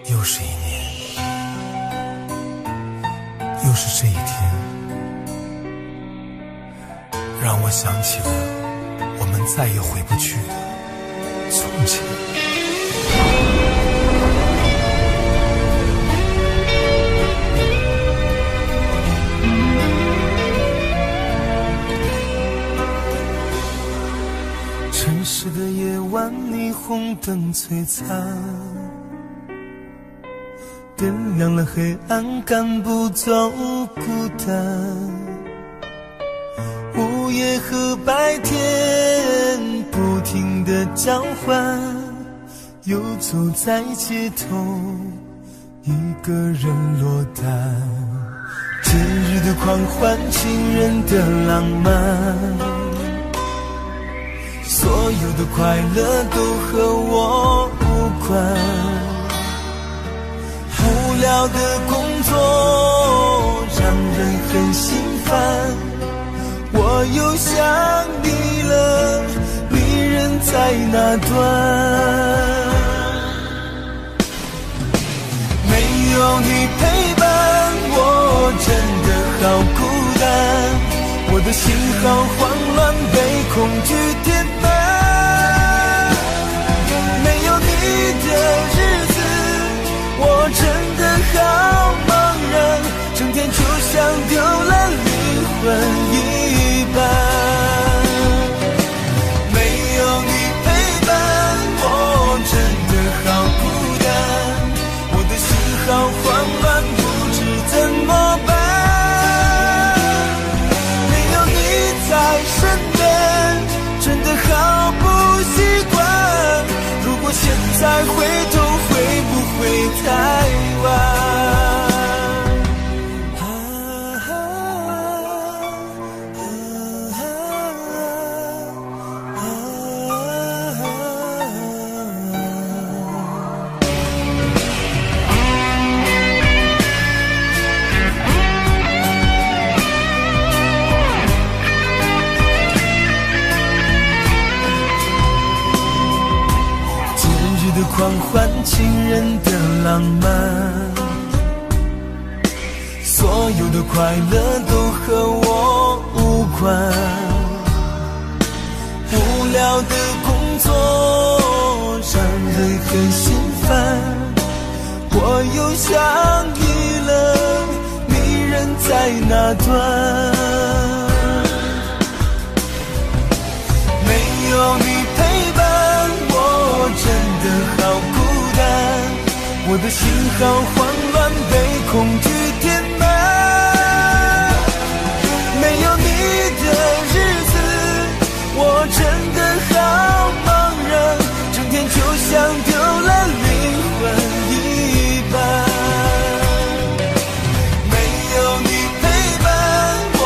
又是一年，又是这一天，让我想起了我们再也回不去的从前。城市的夜晚，霓虹灯璀璨，点亮了黑暗，赶不走孤单。午夜和白天不停地交换，游走在街头，一个人落单。节日的狂欢，情人的浪漫，所有的快乐都和我无关。无聊的工作让人很心烦，我又想你了，你人在哪端？没有你陪伴，我真的好孤单，我的心好慌乱，被恐惧填满。没有你的日子，我真的好茫然，整天就像丢了灵魂一般。没有你陪伴，我真的好孤单，我的心好慌乱，不知怎么办。没有你在身边，真的好不习惯，如果现在回头会不会太晚？狂欢，情人的浪漫，所有的快乐都和我无关。无聊的工作让人很心烦，我又想你了，你人在哪端？没有你陪伴，我真的好孤单，我的心好慌乱，被恐惧填满。没有你的日子，我真的好茫然，整天就像丢了灵魂一般。没有你陪伴，我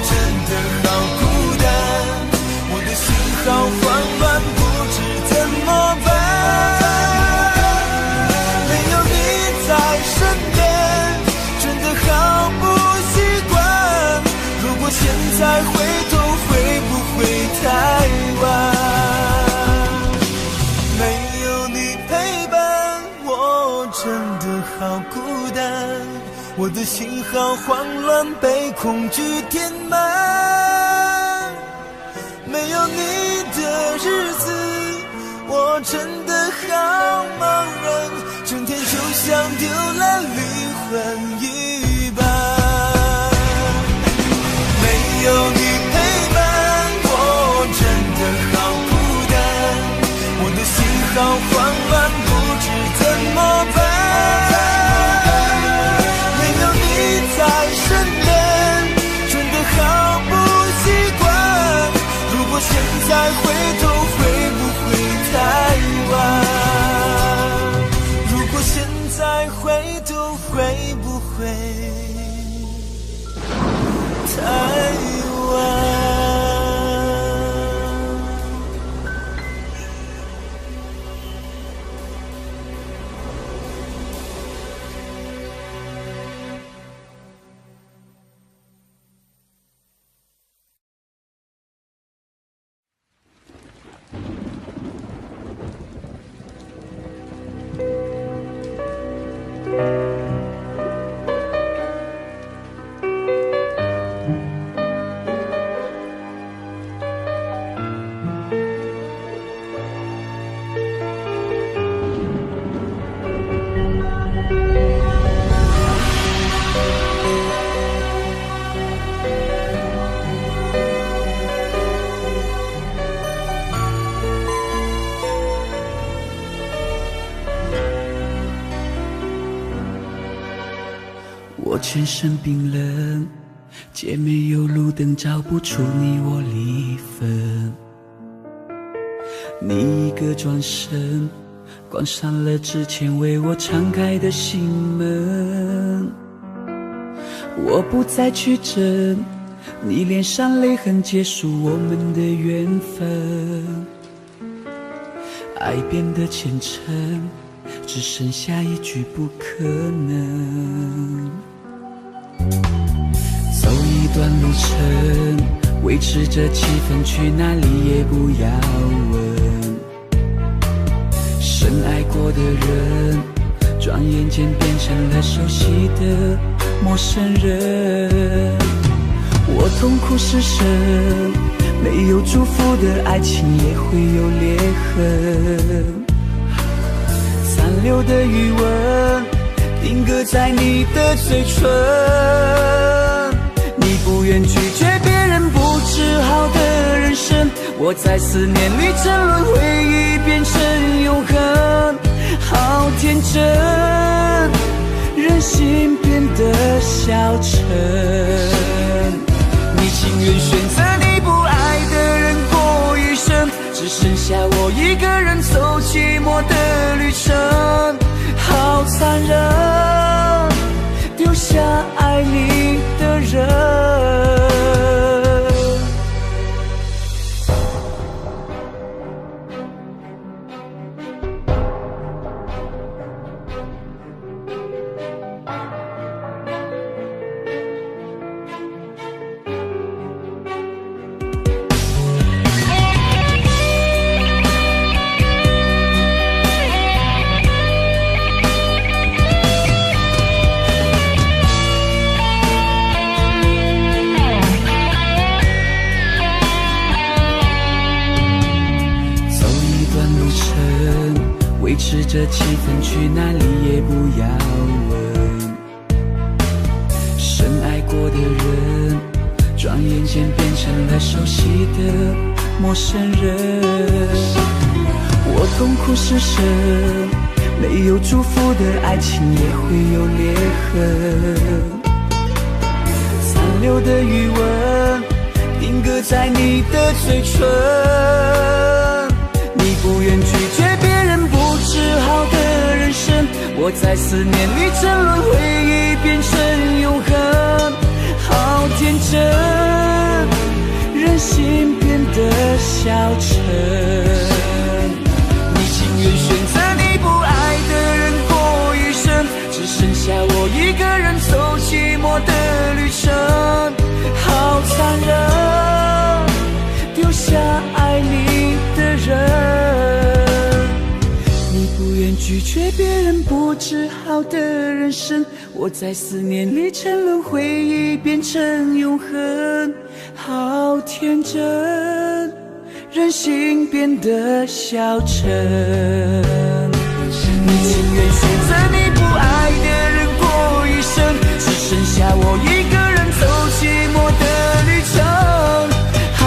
真的好孤单，我的心好慌乱，不知怎么办。没有你在身边，真的好不习惯，如果现在回头会不会太晚？没有你陪伴，我真的好孤单，我的心好慌乱，被恐惧填满。没有你的日子，我真的好茫然，整天就像丢了灵魂一般。没有你陪伴，我真的好孤单，我的心好慌乱，不知怎么办。没有你在身边，真的好不习惯，如果现在回头会不会太晚？我全身冰冷，街没有路灯照不出你我离分。你一个转身，关上了之前为我敞开的心门。我不再去争，你脸上泪痕结束我们的缘分。爱变得虔诚，只剩下一句不可能。走一段路程，维持着气氛，去哪里也不要问。深爱过的人，转眼间变成了熟悉的陌生人。我痛苦失声，没有祝福的爱情也会有裂痕。残留的余温定格在你的嘴唇，你不愿拒绝别人不治好的人生，我在思念里沉沦，回忆变成永恒。好天真，人心变得消沉，你情愿选择你不爱的人过一生，只剩下我一个人走寂寞的旅程。好残忍，丢下爱你的人。维持着气氛，去哪里也不要问。深爱过的人，转眼间变成了熟悉的陌生人。我痛苦失声，没有祝福的爱情也会有裂痕。残留的余温定格在你的嘴唇，你不愿拒绝别人不治好的人生，我在思念里沉沦，回忆变成永恒。好天真，人心变得消沉，你情愿选择你不爱的人过一生，只剩下我一个人走寂寞的旅程。好残忍，丢下爱你的人，你不愿拒绝别人不治好的人生，我在思念里沉沦，回忆变成永恒。好天真，人心变得消沉，你情愿选择你不爱的人过一生，只剩下我一个人走寂寞的旅程。好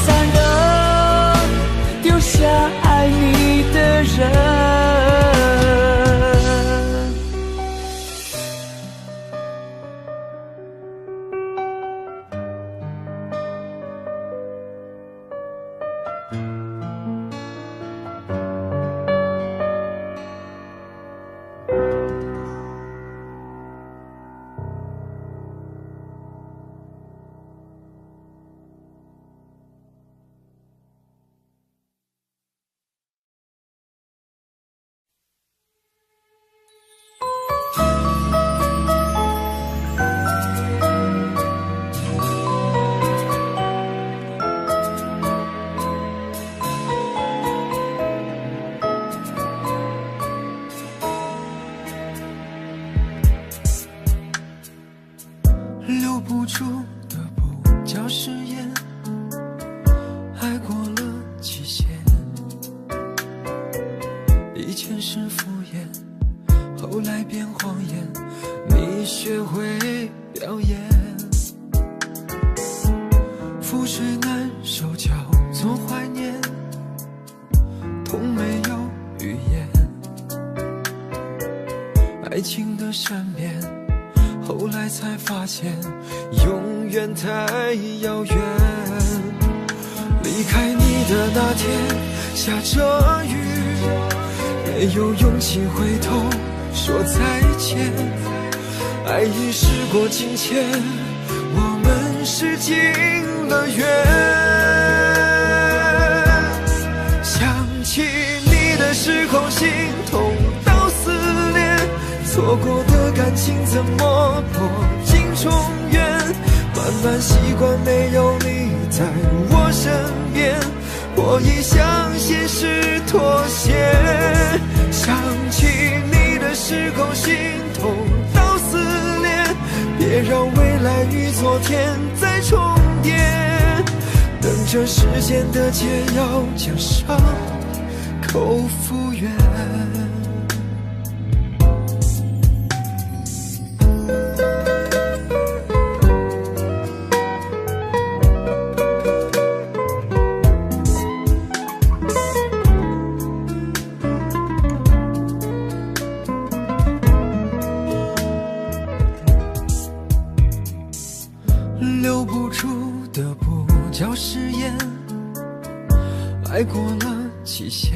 残忍，丢下爱你的人。不住的不叫誓言，爱过了期限。以前是敷衍，后来变谎言，你学会表演。覆水难收，叫做怀念，痛没有语言。爱情的善变，后来才发现永远太遥远。离开你的那天下着雨，没有勇气回头说再见。爱已时过境迁，我们是尽了缘。想起你的时候心痛到撕裂，错过的感情怎么破镜重圆？慢慢习惯没有你在我身边，我已向现实妥协。想起你的时候心痛到撕裂，别让未来与昨天再重叠。等着时间的解药，将伤口复原。留不住的不叫誓言，爱过了期限。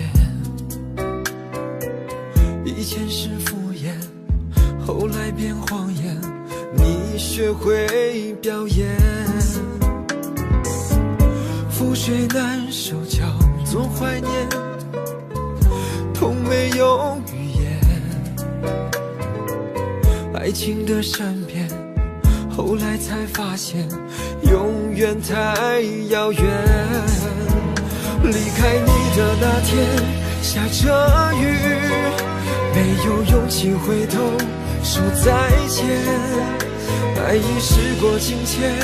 以前是敷衍，后来变谎言，你学会表演。覆水难收，叫做怀念，痛没有语言。爱情的善变，后来才发现永远太遥远。离开你的那天下着雨，没有勇气回头说再见。爱已时过境迁，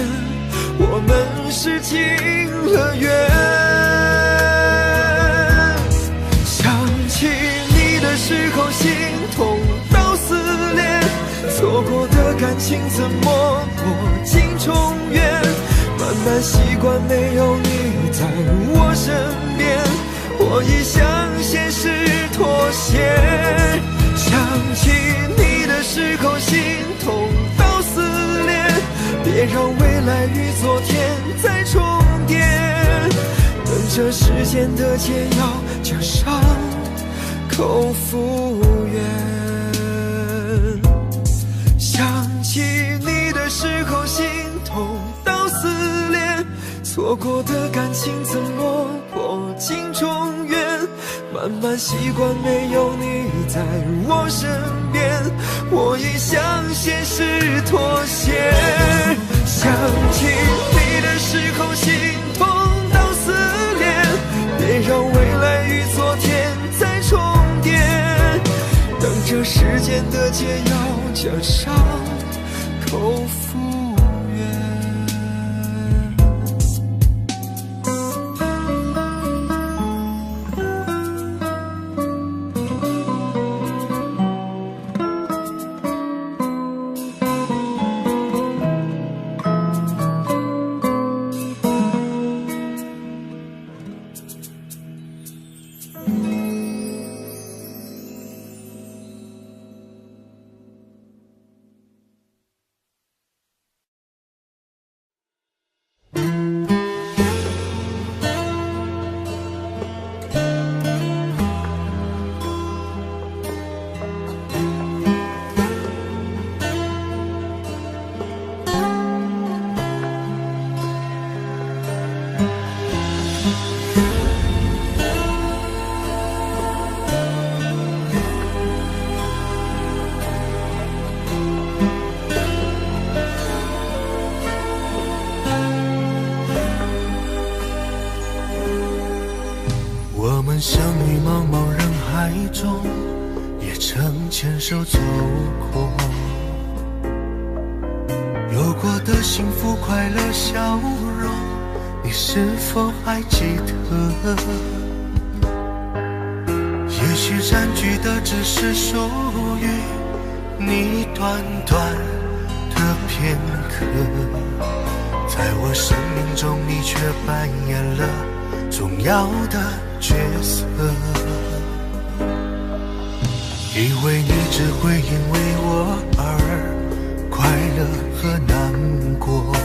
我们是尽了缘。想起你的时候心痛到撕裂，错过的感情怎么破镜重圆？慢慢习惯没有你在我身边，我已向现实妥协。想起你的时候心痛到撕裂，别让未来与昨天再重叠。等着时间的解药，将伤口复原。想起你的时候心痛到撕裂，错过的感情怎么破镜重圆？慢慢习惯没有你在我身边，我已向现实妥协。想起你的时候心痛到撕裂，别让未来与昨天再重叠。等着时间的解药，将伤口复原。相遇茫茫人海中，也曾牵手走过。有过的幸福快乐笑容，你是否还记得？也许占据的只是属于你短短的片刻，在我生命中你却扮演了重要的角色。以为你只会因为我而快乐和难过，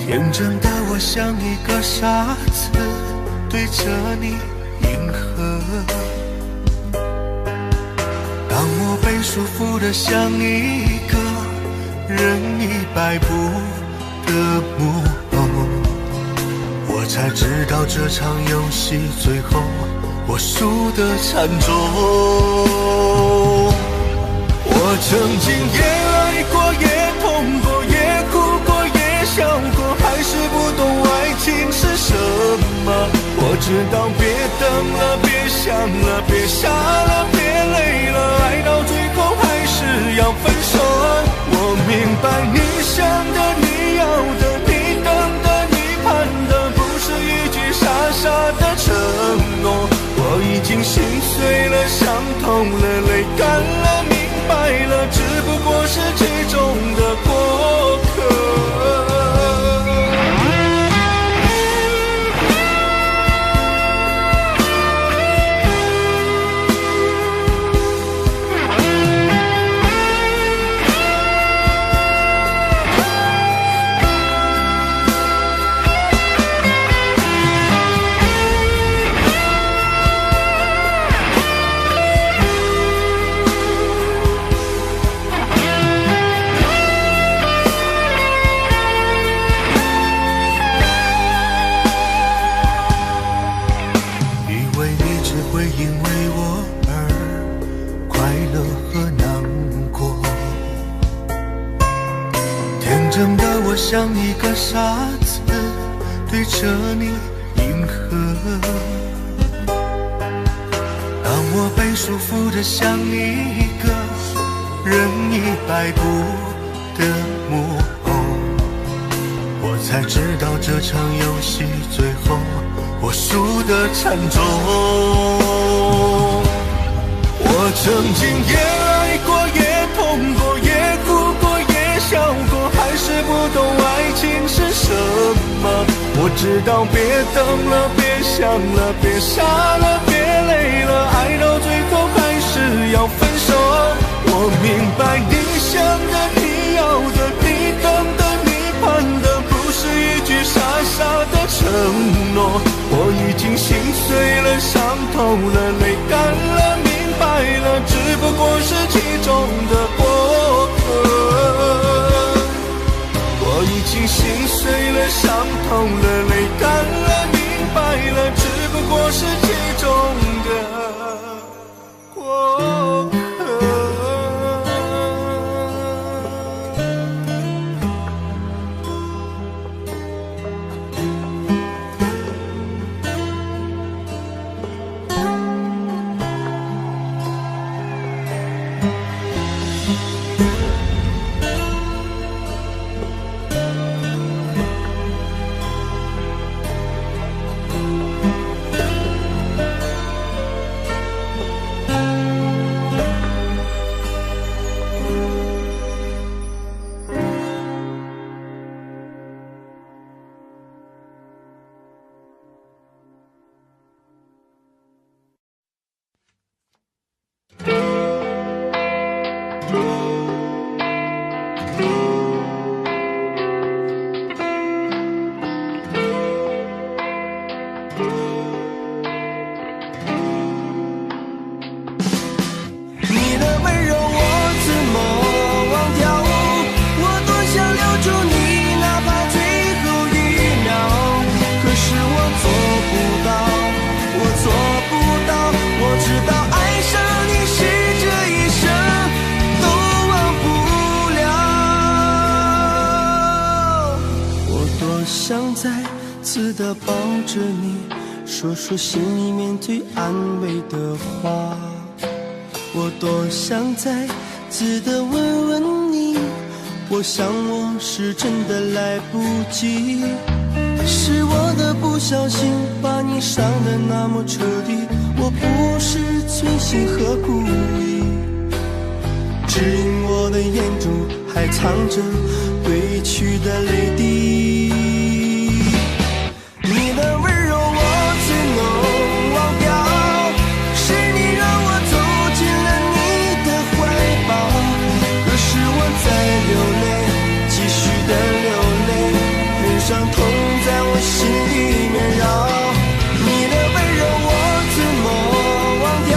天真的我像一个傻子对着你迎合，当我被束缚的像一个任意摆布的木偶，我才知道这场游戏最后我输得惨重。我曾经也爱过，也痛过，也哭过，也笑过，还是不懂爱情是什么。我知道别等了，别想了，别傻了，别累了，爱到最后还是要分手。我明白你想的，你要的，你等的，你盼的，不是一句傻傻的承诺。我已经心碎了，伤痛了，泪干了，明白了，只不过是其中的过客。像一个傻子对着你迎合，当我被束缚的像一个任意摆布的木偶，我才知道这场游戏最后我输得惨重。我曾经也爱过，也痛过，也哭过，也笑过，还是不懂爱情是什么。我知道别等了，别想了，别傻了，别累了，爱到最后还是要分手。我明白你想的，你要的，你等的，你盼的，不是一句傻傻的承诺。我已经心碎了，伤痛了，泪干了，明白了，只不过是其中的过客。我已经心碎了，伤痛了，泪干了，明白了，只不过是其中的过客。想再次的抱着你，说说心里面最安慰的话。我多想再次的问问你，我想我是真的来不及，是我的不小心把你伤得那么彻底，我不是存心和故意，只因我的眼中还藏着委屈的泪滴。你的温柔我只能忘掉，是你让我走进了你的怀抱，可是我在流泪，继续的流泪，任伤痛在我心里面绕。你的温柔我怎么忘掉，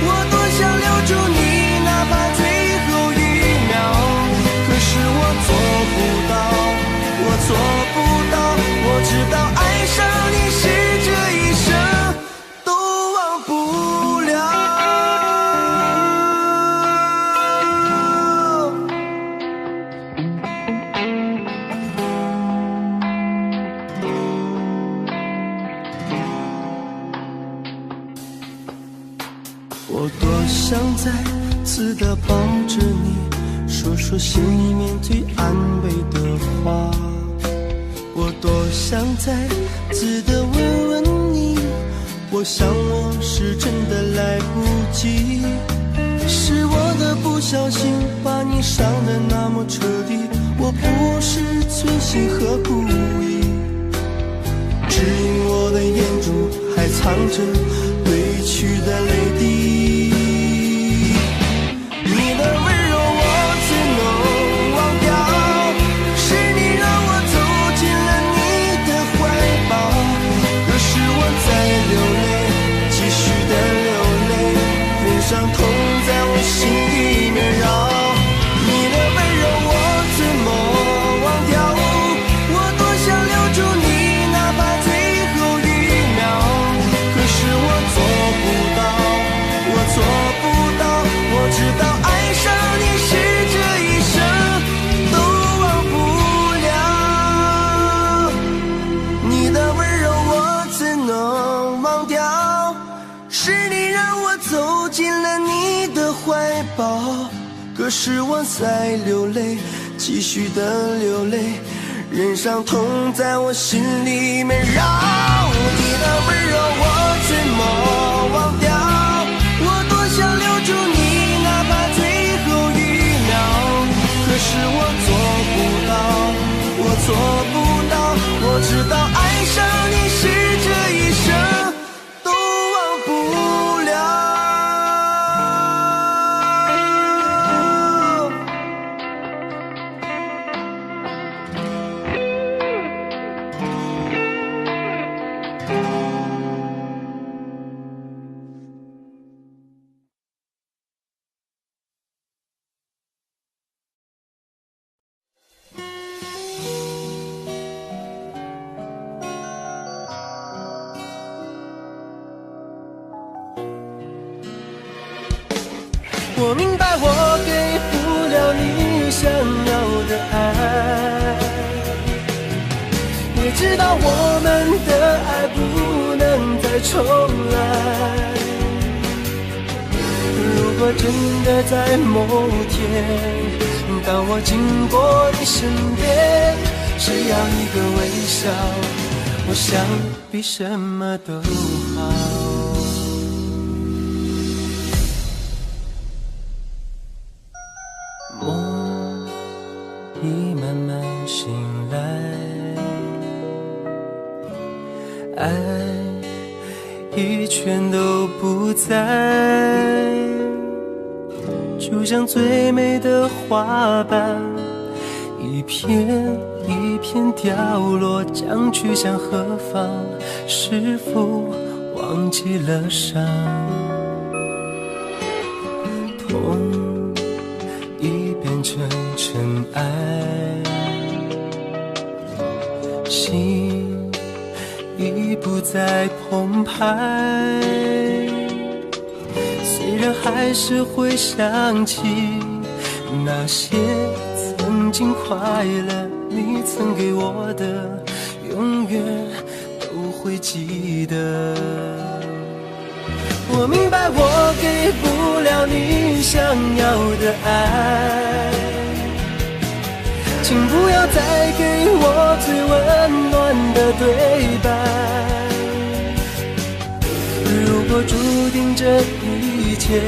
我多想留住你哪怕最后一秒，可是我做不到，我做不到，我知道爱上你是这一生都忘不了。我多想再次的抱着你，说说心里面最安慰的话，我多想再次的问问你，我想我是真的来不及，是我的不小心把你伤得那么彻底，我不是存心和故意，只因我的眼中还藏着委屈的泪滴。你的温柔我只能忘掉，是你让我走进了你的怀抱，可是我在流泪，继续的流泪，任伤痛在我心里面绕。你的温柔我怎么忘掉，我多想留住你哪怕最后一秒，可是我做不到，我做不到，我知道爱上你是这一生都忘不了。你的温柔我怎能忘掉，是你让我走进了你的怀抱，可是我在流泪，继续的流泪，任伤痛在我心里面绕。你的温柔我怎么忘掉，我多想留住你哪怕最后一秒，可是我做不到，我做不到，我知道爱上你是这一生都忘不了。我明白我给不了你想要的爱，也知道我们的爱不能再重来。如果真的在某天，当我经过你身边，只要一个微笑，我想比什么都好。梦已慢慢醒来，爱已全都不在，就像最美的花瓣，一片一片掉落，将去向何方？是否忘记了伤？痛已变成尘埃，心已不再澎湃，虽然还是会想起那些曾经快乐，你曾给我的，永远都会记得。我明白我给不了你想要的爱，请不要再给我最温暖的对白。如果注定这一切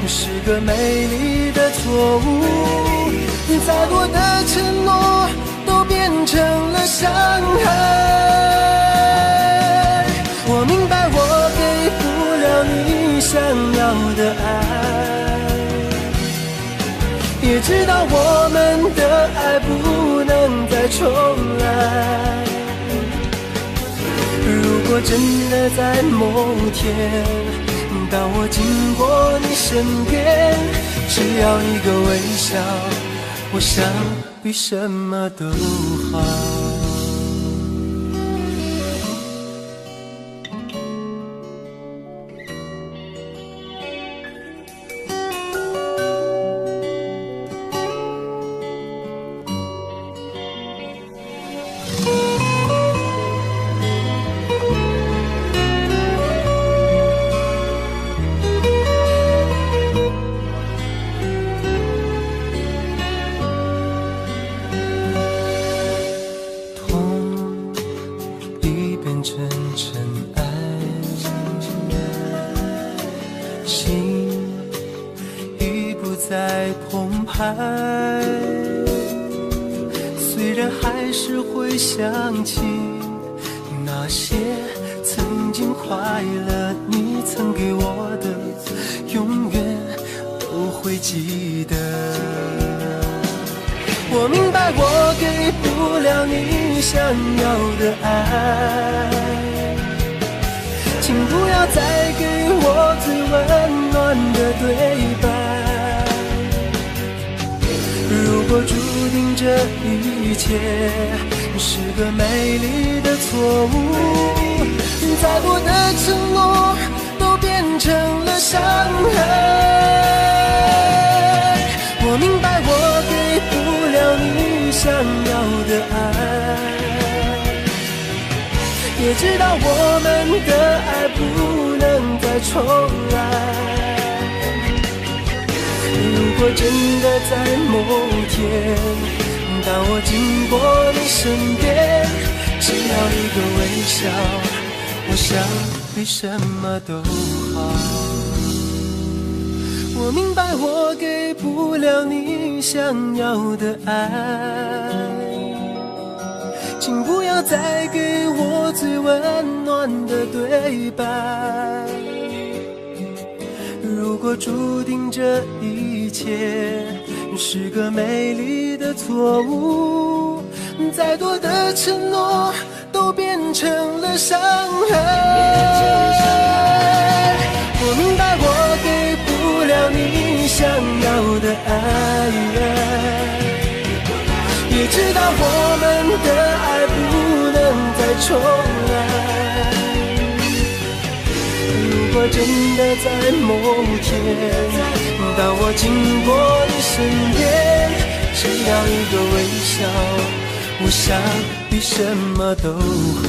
是个美丽的错误，再多的承诺都变成了伤害。我明白我给不了你想要的爱，也知道我们的爱不能再重来。如果真的在某天，当我经过你身边，只要一个微笑，我想比什么都好。虽然还是会想起那些曾经快乐，你曾给我的，永远都会记得。我明白我给不了你想要的爱，请不要再给我最温暖的对白。如果注定这一切是个美丽的错误，再多的承诺都变成了伤害。我明白我给不了你想要的爱，也知道我们的爱不能再重来。如果真的在某天，当我经过你身边，只要一个微笑，我想比什么都好。我明白我给不了你想要的爱，请不要再给我最温暖的对白。如果注定这一切是个美丽的错误，再多的承诺都变成了伤害。我明白我给不了你想要的爱，也知道我们的爱不能再重来。如果真的在某天，当我经过你身边，只要一个微笑，我想比什么都好。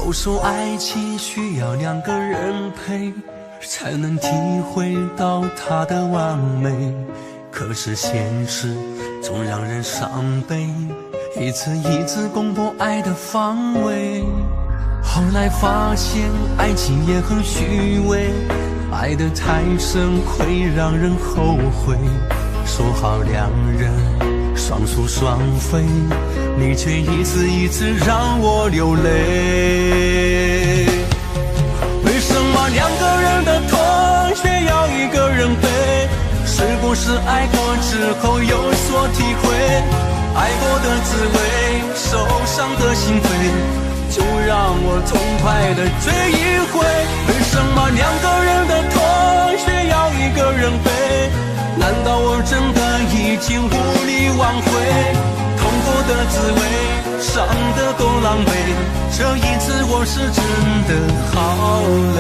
都说爱情需要两个人陪，才能体会到它的完美。可是现实总让人伤悲，一次一次攻破爱的防卫。后来发现爱情也很虚伪，爱得太深会让人后悔。说好两人双宿双飞，你却一次一次让我流泪。为什么两个人的痛却要一个人背？是不是爱过之后有所体会？爱过的滋味，受伤的心扉，就让我痛快地追一回。为什么两个人的痛却要一个人背？难道我真的已经无力挽回？痛过的滋味，伤的都狼狈，这一次我是真的好累。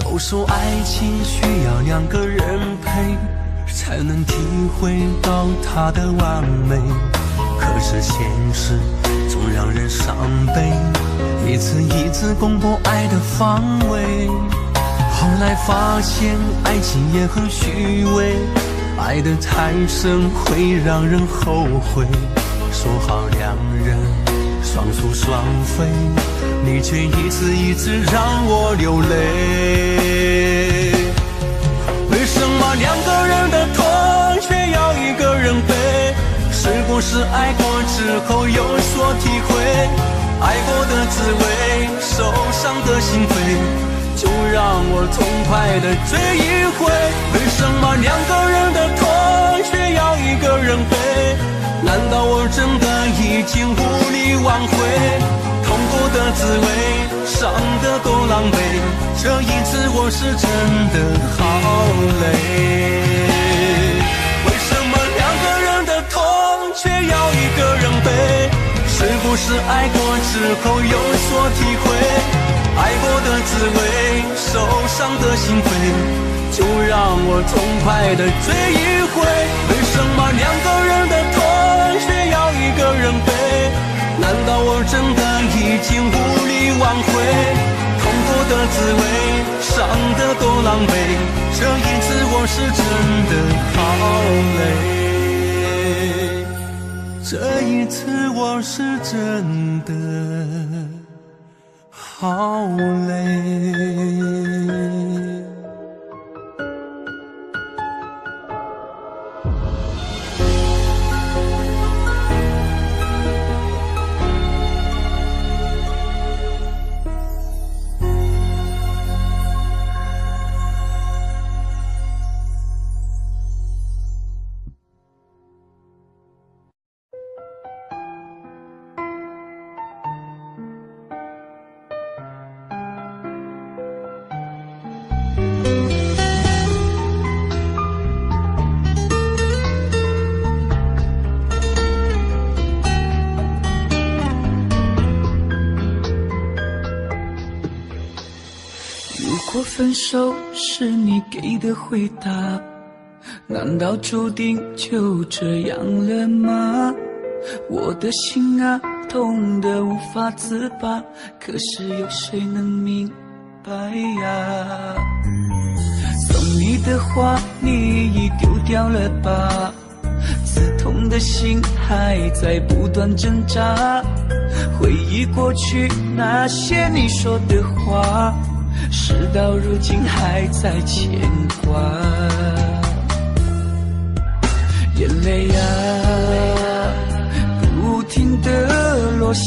都说爱情需要两个人陪，才能体会到它的完美，可是现实总让人伤悲，一次一次攻破爱的防卫。后来发现爱情也很虚伪，爱得太深会让人后悔。说好两人双宿双飞，你却一次一次让我流泪。为什么两个人的痛却要一个人背？是不是爱过之后有所体会？爱过的滋味，受伤的心扉，就让我痛快地追一回。为什么两个人的痛却要一个人背？难道我真的已经无力挽回？痛过的滋味，伤的都狼狈，这一次我是真的好累。为什么两个人的痛却要一个人背？是不是爱过之后有所体会？爱过的滋味，受伤的心扉，就让我痛快地追一回。为什么两个人的痛却要一个人背？难道我真的已经无力挽回？痛过的滋味，伤的都狼狈，这一次我是真的好累。这一次我是真的好累。如果分手是你给的回答，难道注定就这样了吗？我的心啊，痛得无法自拔，可是有谁能明白呀？送你的花你已丢掉了吧，刺痛的心还在不断挣扎，回忆过去那些你说的话，事到如今还在牵挂，眼泪啊不停地落下，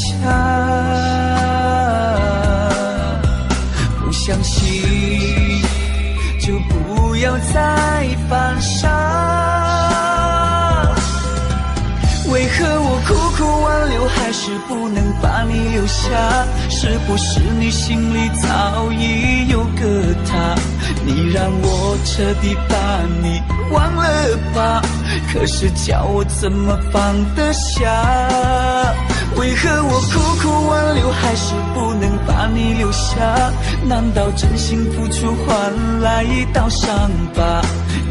不相信就不要再犯傻，为何我苦苦挽留还是不能把你留下？是不是你心里早已有个他？你让我彻底把你忘了吧，可是叫我怎么放得下？为何我苦苦挽留还是不能把你留下？难道真心付出换来一道伤疤？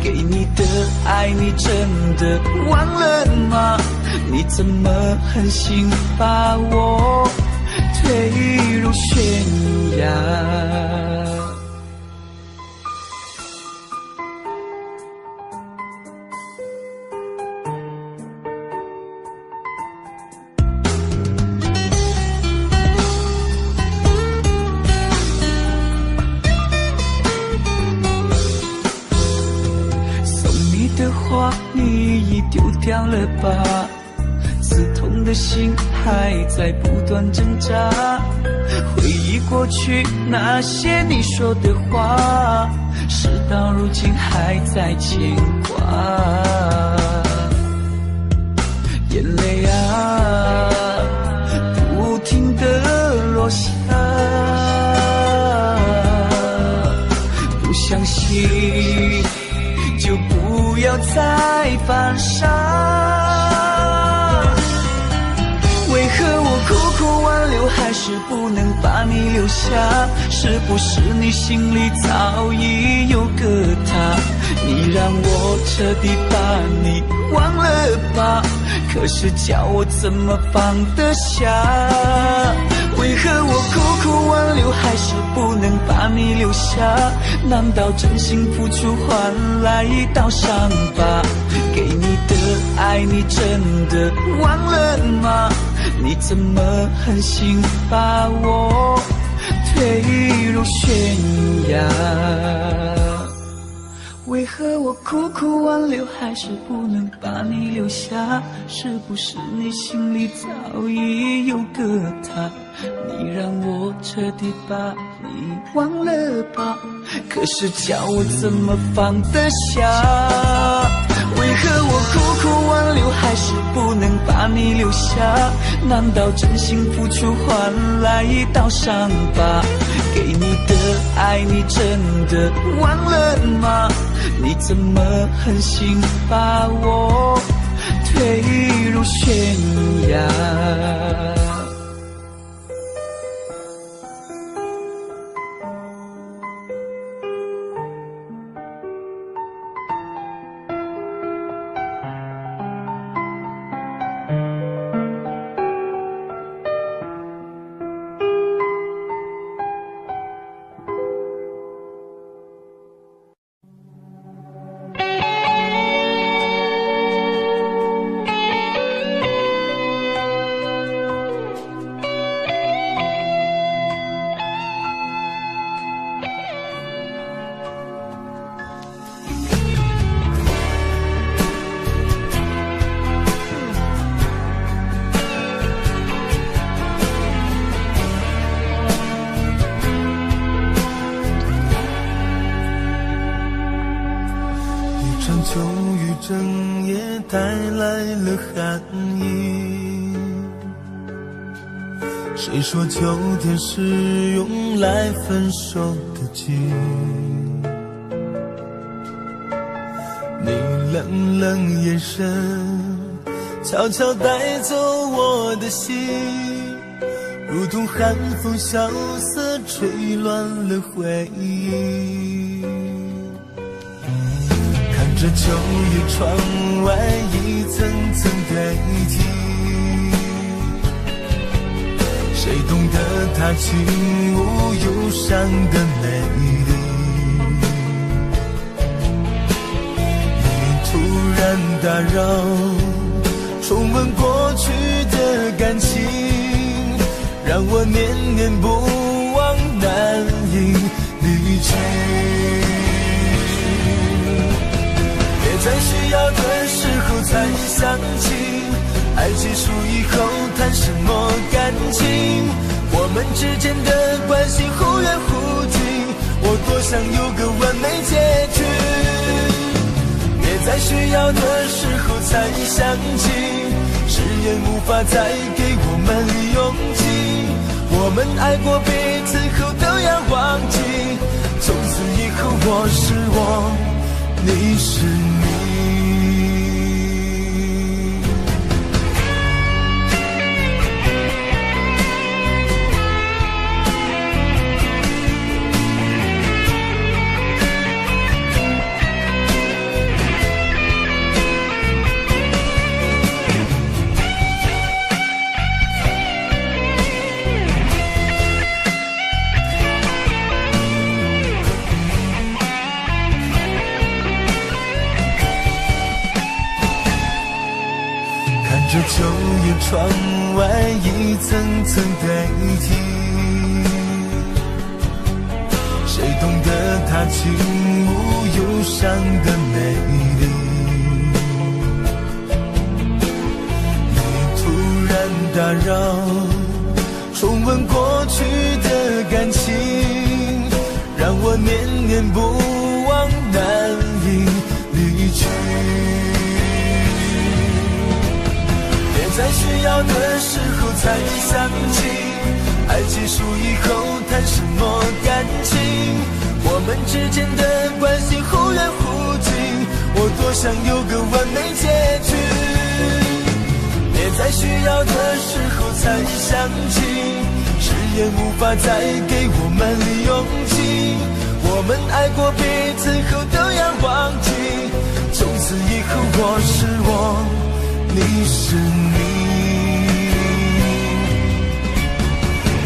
给你的爱你真的忘了吗？你怎么狠心把我推入悬崖？的话你已丢掉了吧，刺痛的心还在不断挣扎，回忆过去那些你说的话，事到如今还在牵挂。眼泪啊，不停地落下，不相信就不要再犯傻。为何我苦苦挽留，还是不能把你留下？是不是你心里早已有个他？你让我彻底把你忘了吧，可是叫我怎么放得下？为何我苦苦挽留，还是不能把你留下？难道真心付出换来一道伤疤？给你的爱你真的忘了吗？你怎么狠心把我推入悬崖？为何我苦苦挽留，还是不能把你留下？是不是你心里早已有个他？你让我彻底把你忘了吧，可是叫我怎么放得下？为何我苦苦挽留，还是不能把你留下？难道真心付出换来一道伤疤？给你的爱你真的忘了吗？你怎么狠心把我推入悬崖？秋雨整夜带来了寒意，谁说秋天是用来分手的季？你冷冷眼神悄悄带走我的心，如同寒风萧瑟吹乱了回忆。这秋叶窗外一层层堆积，谁懂得它轻无忧伤的美丽？你突然打扰，重温过去的感情，让我念念不忘，难以离去。在需要的时候才想起，爱结束以后谈什么感情？我们之间的关系忽远忽近，我多想有个完美结局。别在需要的时候才想起，誓言无法再给我们勇气。我们爱过彼此后都要忘记，从此以后我是我，你是你。这秋叶窗外一层层堆积，谁懂得它轻无忧伤的美丽？打扰，重温过去的感情，让我念念不忘，难以离去。别在需要的时候才想起，爱结束以后谈什么感情？我们之间的关系忽远忽近，我多想有个完美结局。别在需要的时候才想起，誓言无法再给我们勇气。我们爱过彼此后都要忘记，从此以后我是我，你是你。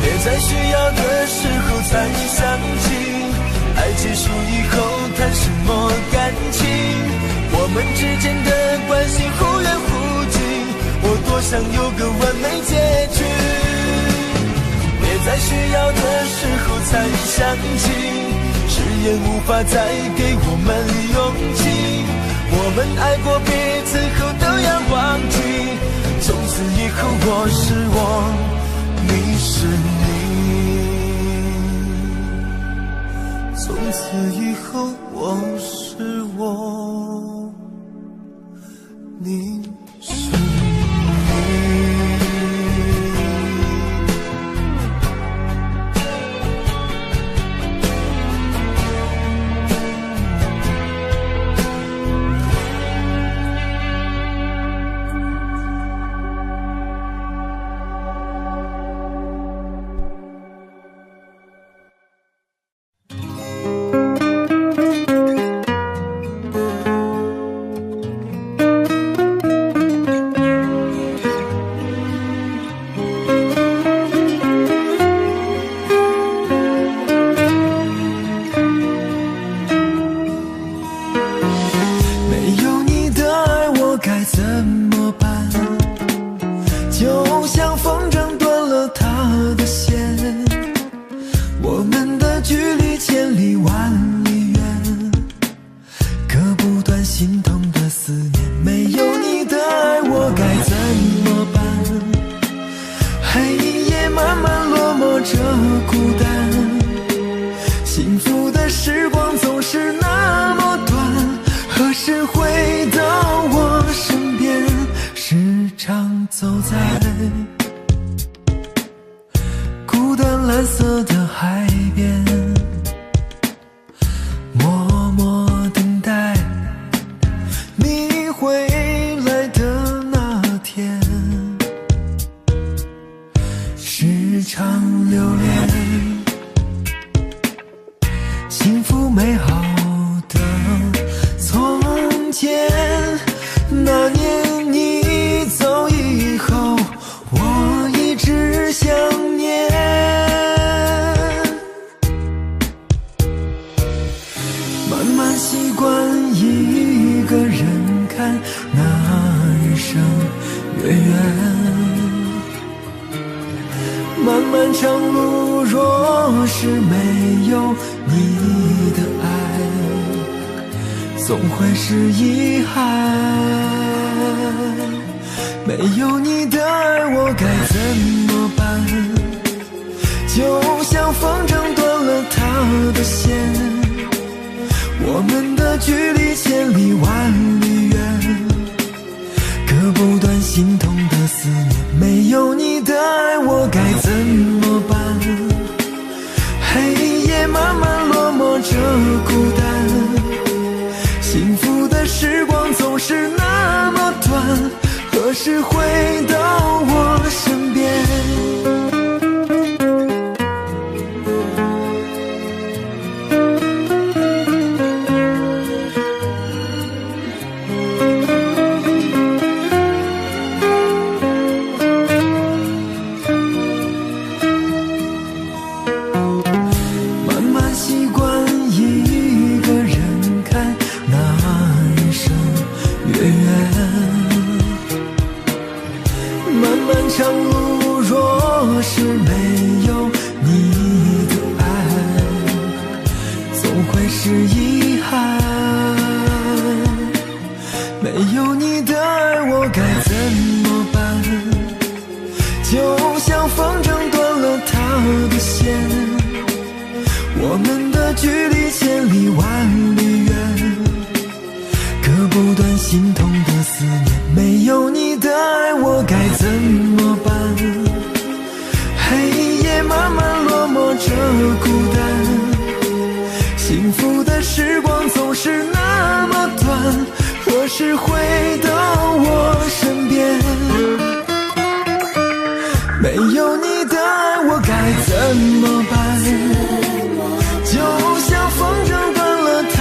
别在需要的时候才想起，爱结束以后谈什么感情？我们之间的关系忽远忽近，我多想有个完美结局。别在需要的时候才想起，誓言无法再给我们勇气。我们爱过彼此后都要忘记，从此以后我是我，你是你。从此以后我是我，你是你。福的时光总是那么短，何时回到我身边？没有你的爱我该怎么办？就像风筝断了它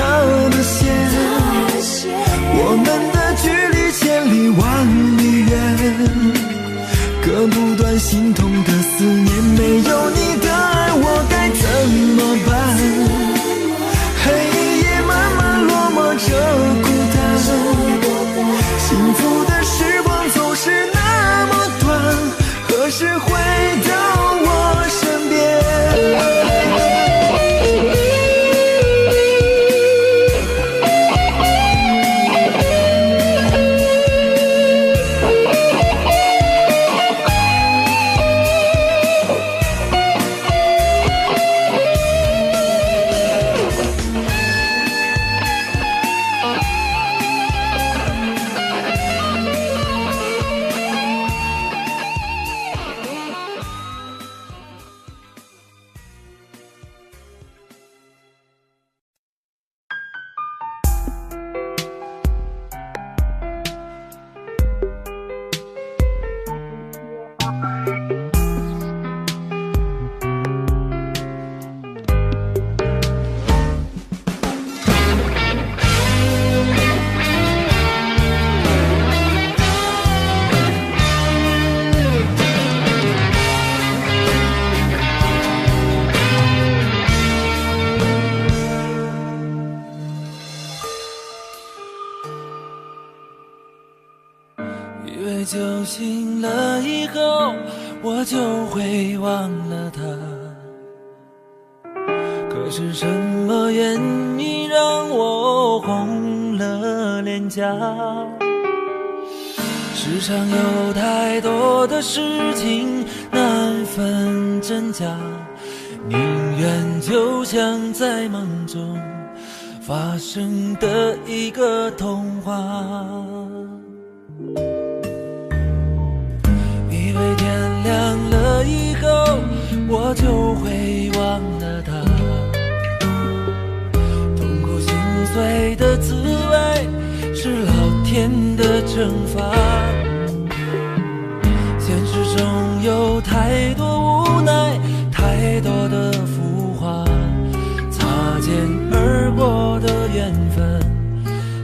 的线，我们的距离千里万里远，割不断心痛的思念。没有你的爱我该怎么办？黑夜慢慢落寞着孤单，幸福的时光总是那么短，何时回到我身边？酒醒了以后，我就会忘了他。可是什么原因让我红了脸颊？世上有太多的事情难分真假，宁愿就像在梦中发生的一个童话。以为天亮了以后我就会忘了他，痛苦心碎的滋味是老天的惩罚。现实中有太多无奈，太多的浮华，擦肩而过的缘分，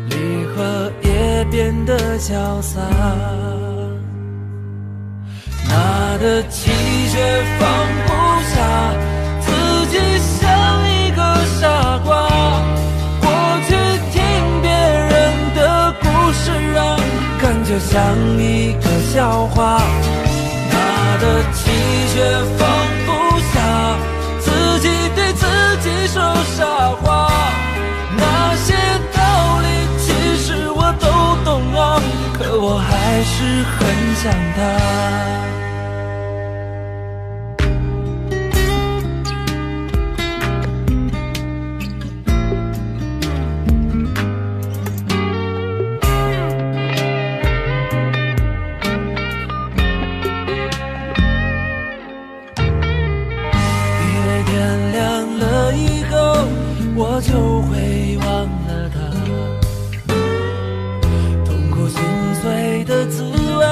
离合也变得潇洒。拿得起却放不下，自己像一个傻瓜。过去听别人的故事啊，感觉像一个笑话。拿得起却放不下，自己对自己说傻话。那些道理其实我都懂啊，可我还是很想他。我就会忘了他，痛苦心碎的滋味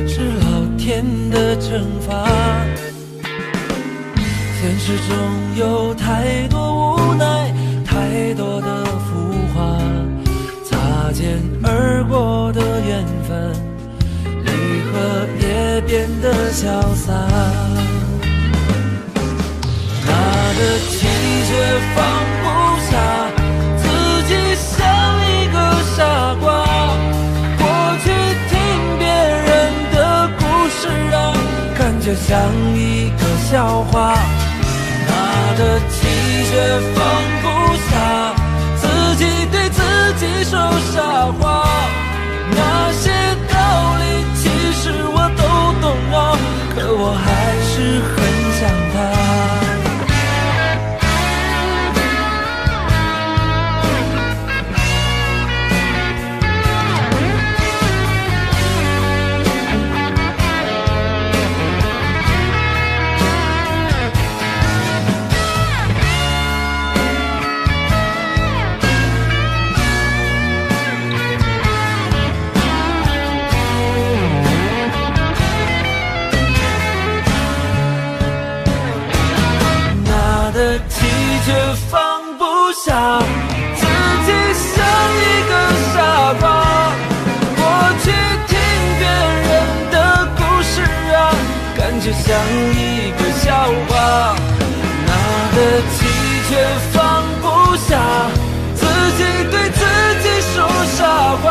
是老天的惩罚。现实中有太多无奈，太多的浮华，擦肩而过的缘分，离合也变得潇洒。拿得起却放不下，自己像一个傻瓜。过去听别人的故事啊，感觉像一个笑话。拿得起却放不下，自己对自己说傻话。那些道理其实我都懂啊，可我还是很想他。就像一个笑话，拿得起却放不下，自己对自己说傻话。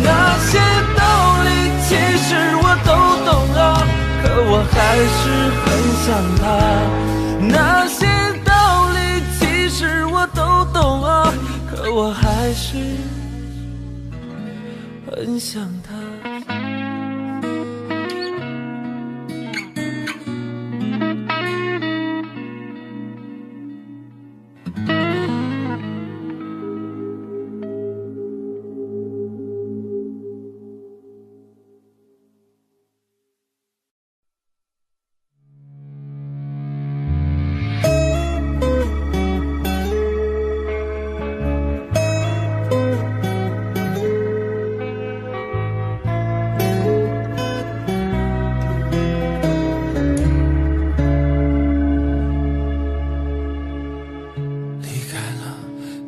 那些道理其实我都懂啊，可我还是很想他。那些道理其实我都懂啊，可我还是很想他。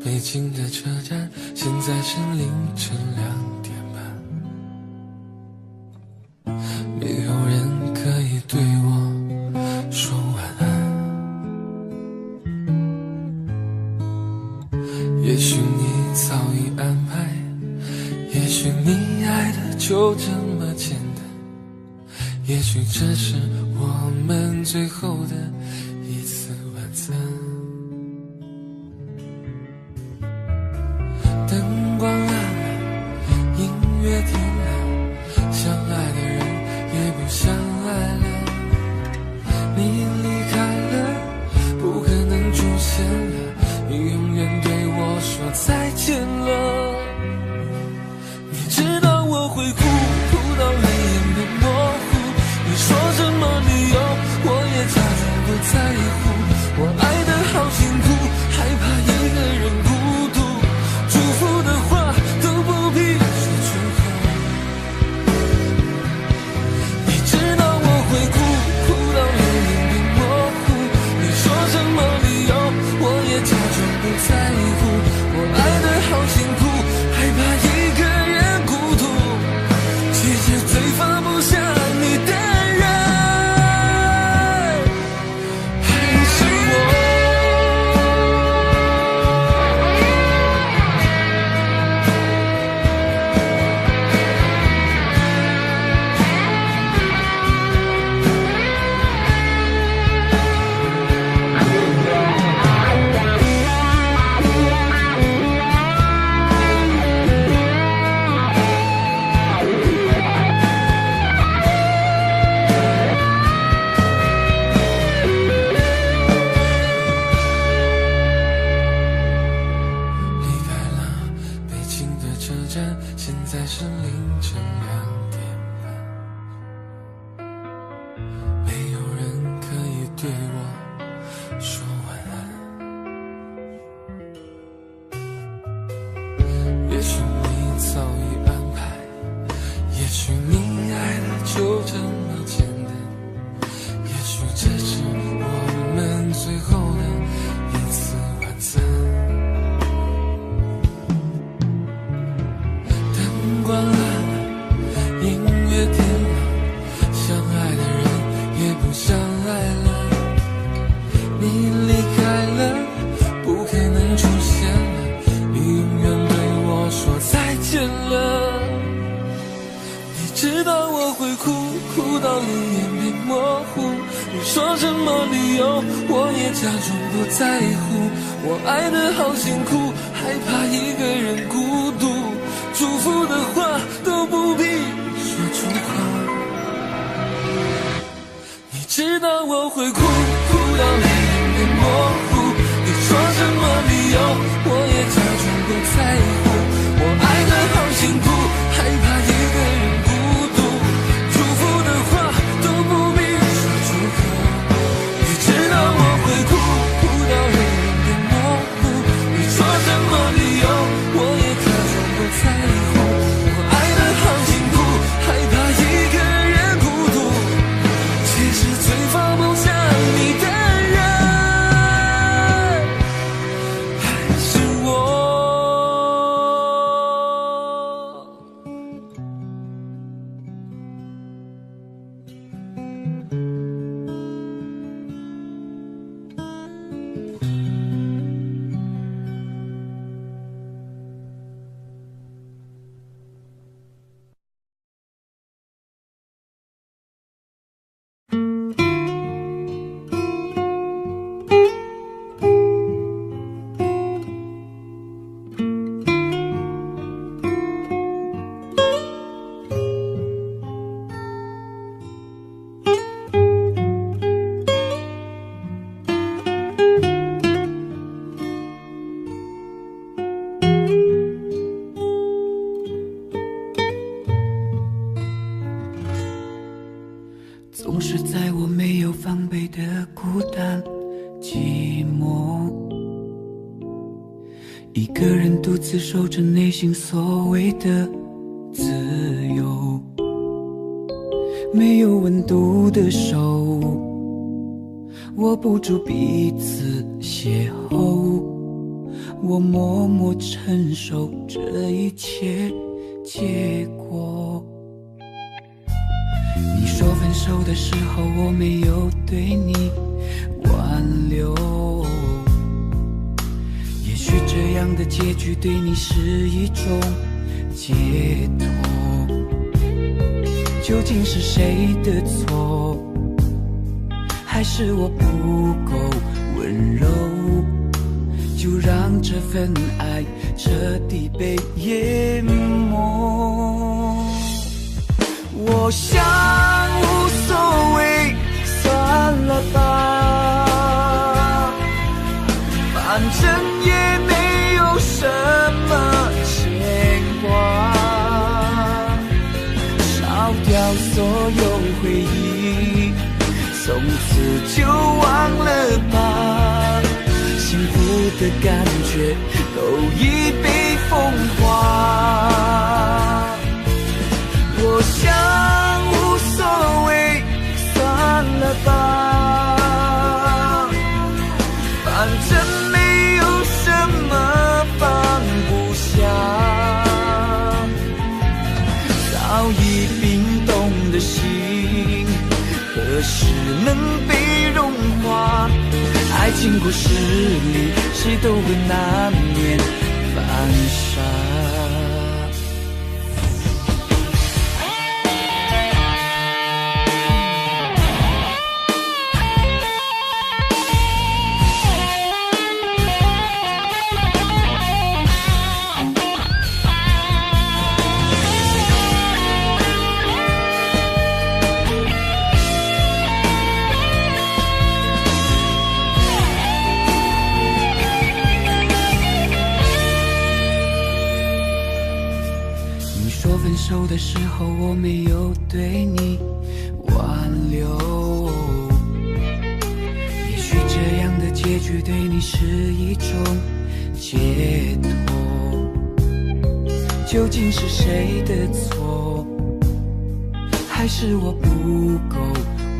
北京的车站，现在是凌晨2点半，没有人可以对我说晚安。也许你早已安排，也许你爱的就这么简单，也许这是我们最后的一次晚餐。灯光暗了，音乐停了，相爱的人也不相爱了。你离开了，不可能出现了，你永远对我说再见了。你知道我会哭，哭到泪眼变模糊。你说什么理由，我也假装不在乎。我爱得好辛苦，害怕一个人孤独。祝福的话都不必说出口。你知道我会哭，哭到泪眼变模糊。你说什么理由，我也假装不在乎。我爱得好辛苦，害怕一个人孤独。其实最放不下你的人还是我。现在是凌晨2点半，没有人可以对我说晚安。也许你早已安排，也许你爱的就这么简单，也许这是我们最后的一次晚餐。灯光暗了，音乐停了，相爱的人也不相爱了。你离开了，不可能出现了，你永远对我说再见了。你知道我会哭，哭到泪眼变模糊。你说什么理由，我也假装不在乎。我爱得好辛苦，害怕一个人孤独。祝福的话都不必说出口。你知道我会哭，哭到泪眼变模糊。你说什么理由，我也假装不在乎。我爱得好辛苦，害怕一个人孤独。祝福的话都不必说出口。你知道我会哭，哭到泪眼变模糊。你说什么理由，我也假装不在乎。我爱得好辛苦，害怕一个人孤独。其实最放不下你的人还是一个人独自守着内心所谓的自由，没有温度的手握不住彼此邂逅，我默默承受这一切结果。你说分手的时候我没有对你挽留，也许这样的结局对你是一种解脱。究竟是谁的错，还是我不够温柔？就让这份爱彻底被淹没。我想无所谓，算了吧，反正也没有什么牵挂，烧掉所有回忆，从此就忘了吧，幸福的感觉都已被风化。我想无所谓，算了吧，反正没有什么放不下，早已冰冻的心何时能被融化？爱情故事里谁都会难免犯傻。分手的时候我没有对你挽留，也许这样的结局对你是一种解脱。究竟是谁的错，还是我不够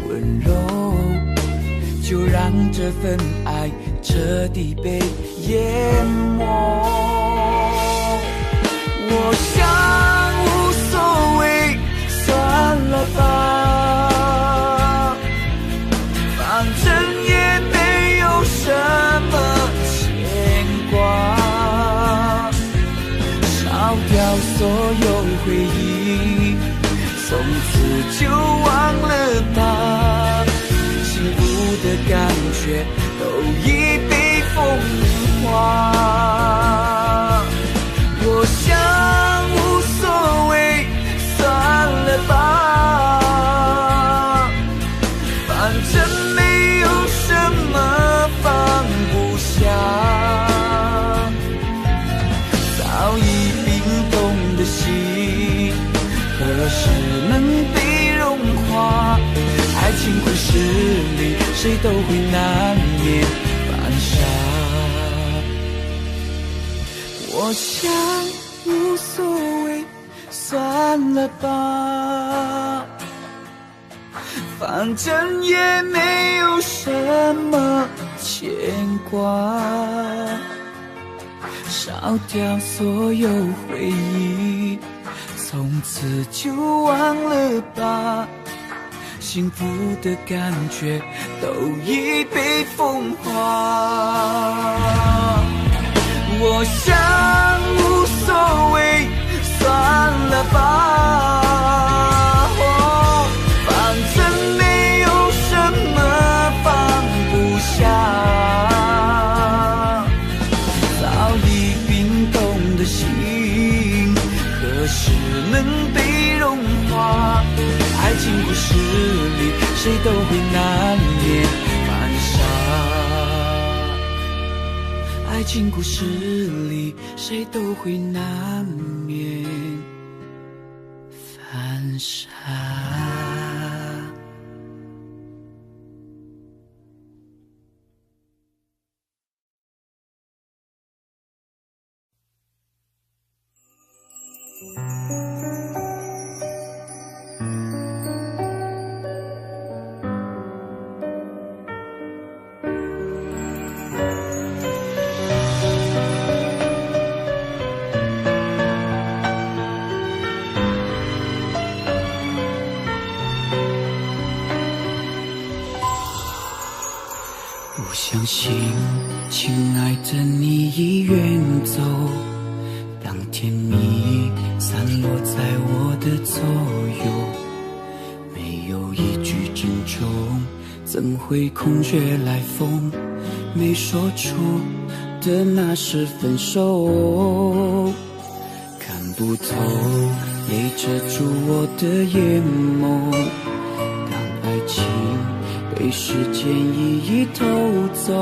温柔？就让这份爱彻底被淹没。我想无所谓，算了吧，反正也没有什么牵挂，烧掉所有回忆，从此就忘了吧，幸福的感觉都已被风化。我想无所谓，算了吧，反正没有什么放不下，早已冰冻的心何时能被融化？爱情故事里谁都会难免犯傻。我想无所谓，算了吧，反正也没有什么牵挂，烧掉所有回忆，从此就忘了吧，幸福的感觉都已被风化。我想无所谓，算了吧，反正没有什么放不下，早已冰冻的心何时能被融化？爱情故事里谁都会难免犯傻，爱情故事里谁都会难免犯傻。相信，亲爱的你已远走，当天你散落在我的左右，没有一句珍重，怎会空穴来风？没说出的那是分手，看不透，泪遮住我的眼眸。当爱情被时间一一偷走，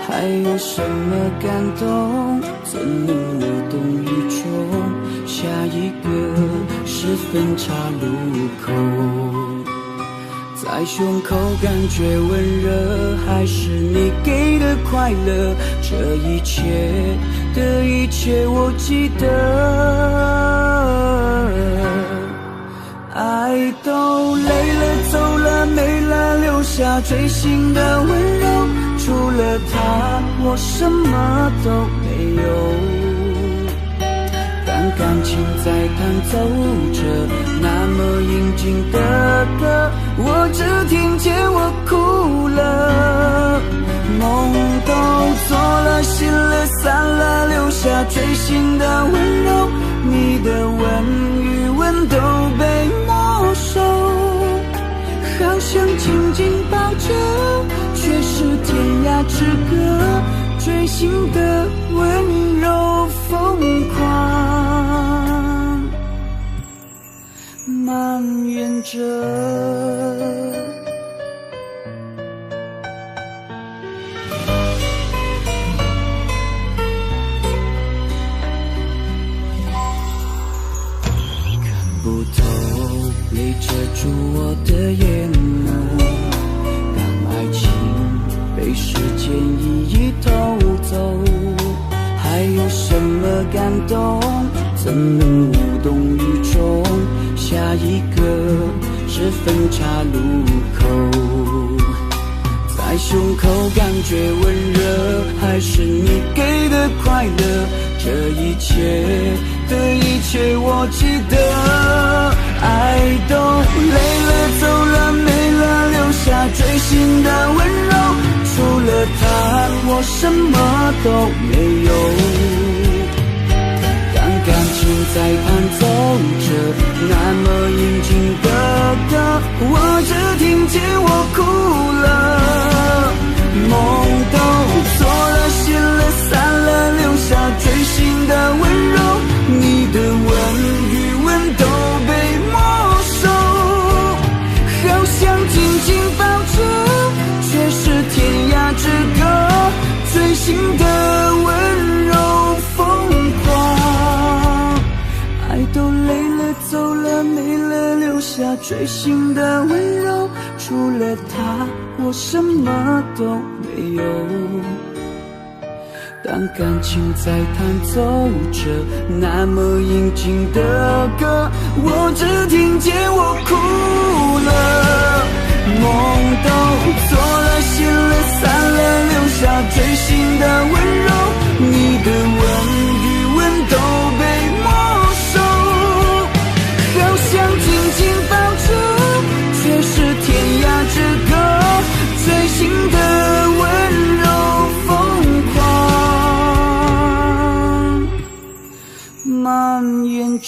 还有什么感动？怎能无动于衷？下一个是分岔路口。在胸口感觉温热，还是你给的快乐？这一切的一切我记得，爱都累了走了没了，留下锥心的温柔，除了他我什么都没有。当感情在弹奏着那么应景的歌，我只听见我哭了。梦都做了，醒了，散了，留下锥心的温柔，你的吻与吻都被没收。好想紧紧抱着，却是天涯之隔，锥心的温柔疯狂蔓延着。不透，泪遮住我的眼眸。当爱情被时间一一偷走，还有什么感动？怎能无动于衷？下一个是分岔路口。在胸口感觉温热，还是你给的快乐？这一切的一切我记得，爱都累了走了没了，留下锥心的温柔，除了他我什么都没有。当感情在弹奏着那么应景的歌，我只听见我哭了。梦都做了，醒了，散了，留下锥心的温柔，你的吻与吻都被没收。好想紧紧抱着，却是天涯之隔，锥心的温柔疯狂。爱都累了走了没了，留下锥心的温柔，除了他我什么都没有。当感情在弹奏着那么应景的歌，我只听见我哭了。梦都做了，醒了，散了，留下锥心的温柔，你的吻与吻都被没收。好想紧紧抱着，却是天涯之隔，锥心的温柔疯狂蔓延着。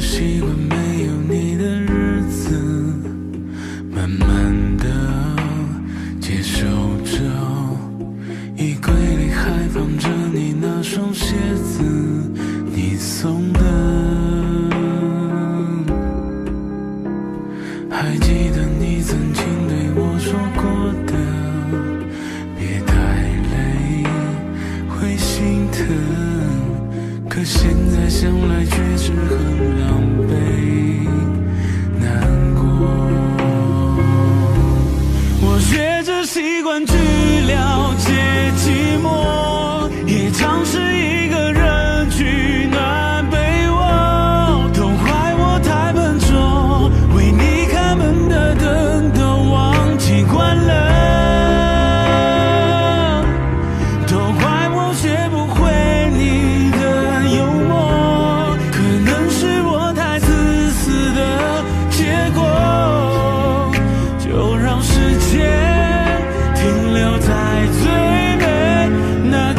习惯没有你的日子，慢慢的接受着，衣柜里还放着你那双鞋子，你送的。还记得你曾恨，可现在想来却是很狼狈难过。我学着习惯去了解寂寞，也尝试一个人取暖被窝，都怪我太笨拙，为你开门的灯都忘记关了，都怪我学不会你的幽默，可能是我太自私的结果，就让时间停留在最美那刻。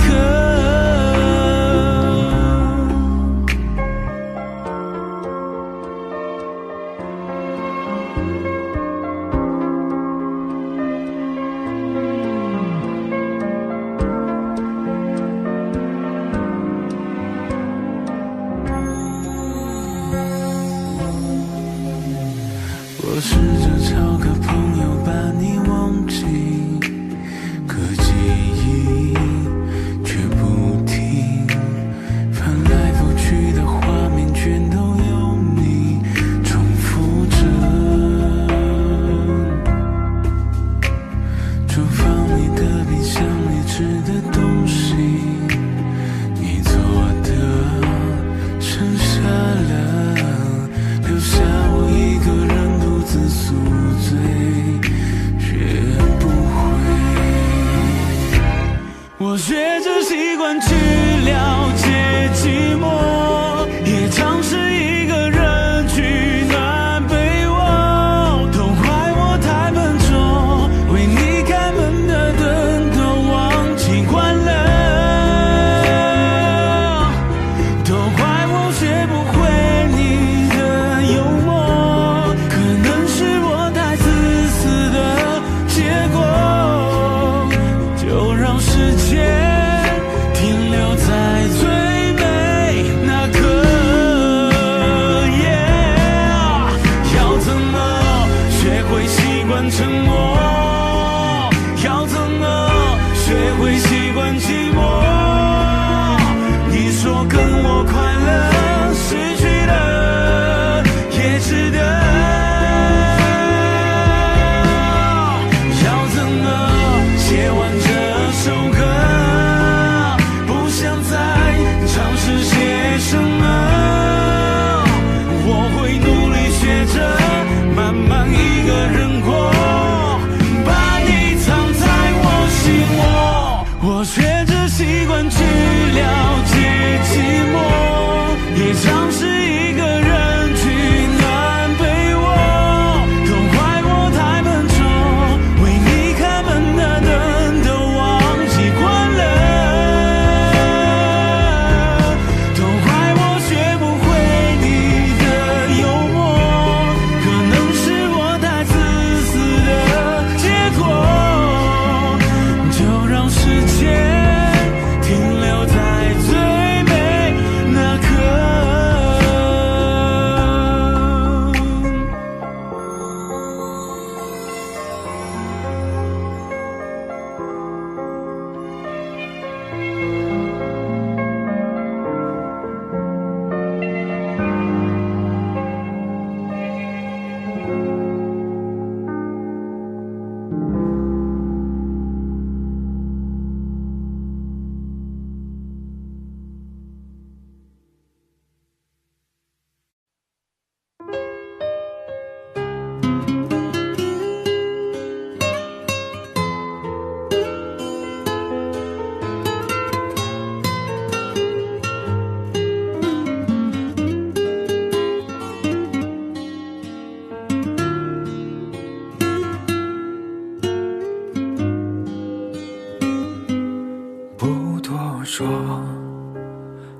我试着找个朋友把你忘记，可记忆却不停，翻来覆去的画面全都有你重复着，厨房里的冰箱里吃的东西你做的剩下了，留下我一个人独自宿醉，学不会。我学着习惯去了解寂寞，也尝试一个人取暖被窝，都怪我太笨拙，为你开门的灯都忘记关了，都怪我学不会你的幽默，可能是我太自私的结果，就让时间停留在最美那刻。要怎么学会习惯沉默？要怎么学会习惯寂寞？你说跟我快乐，失去的也值得。要怎么写完这首歌？不想再尝试些什么。我会努力学着慢慢一个人过，把你藏在我心窝。我学着习惯去了解寂寞，也尝试一个人取暖被窝，都怪我太笨拙，为你开门的灯都忘记关了，都怪我学不会你的幽默，可能是我太自私的结果，就让时间停留在最美那刻。不多说，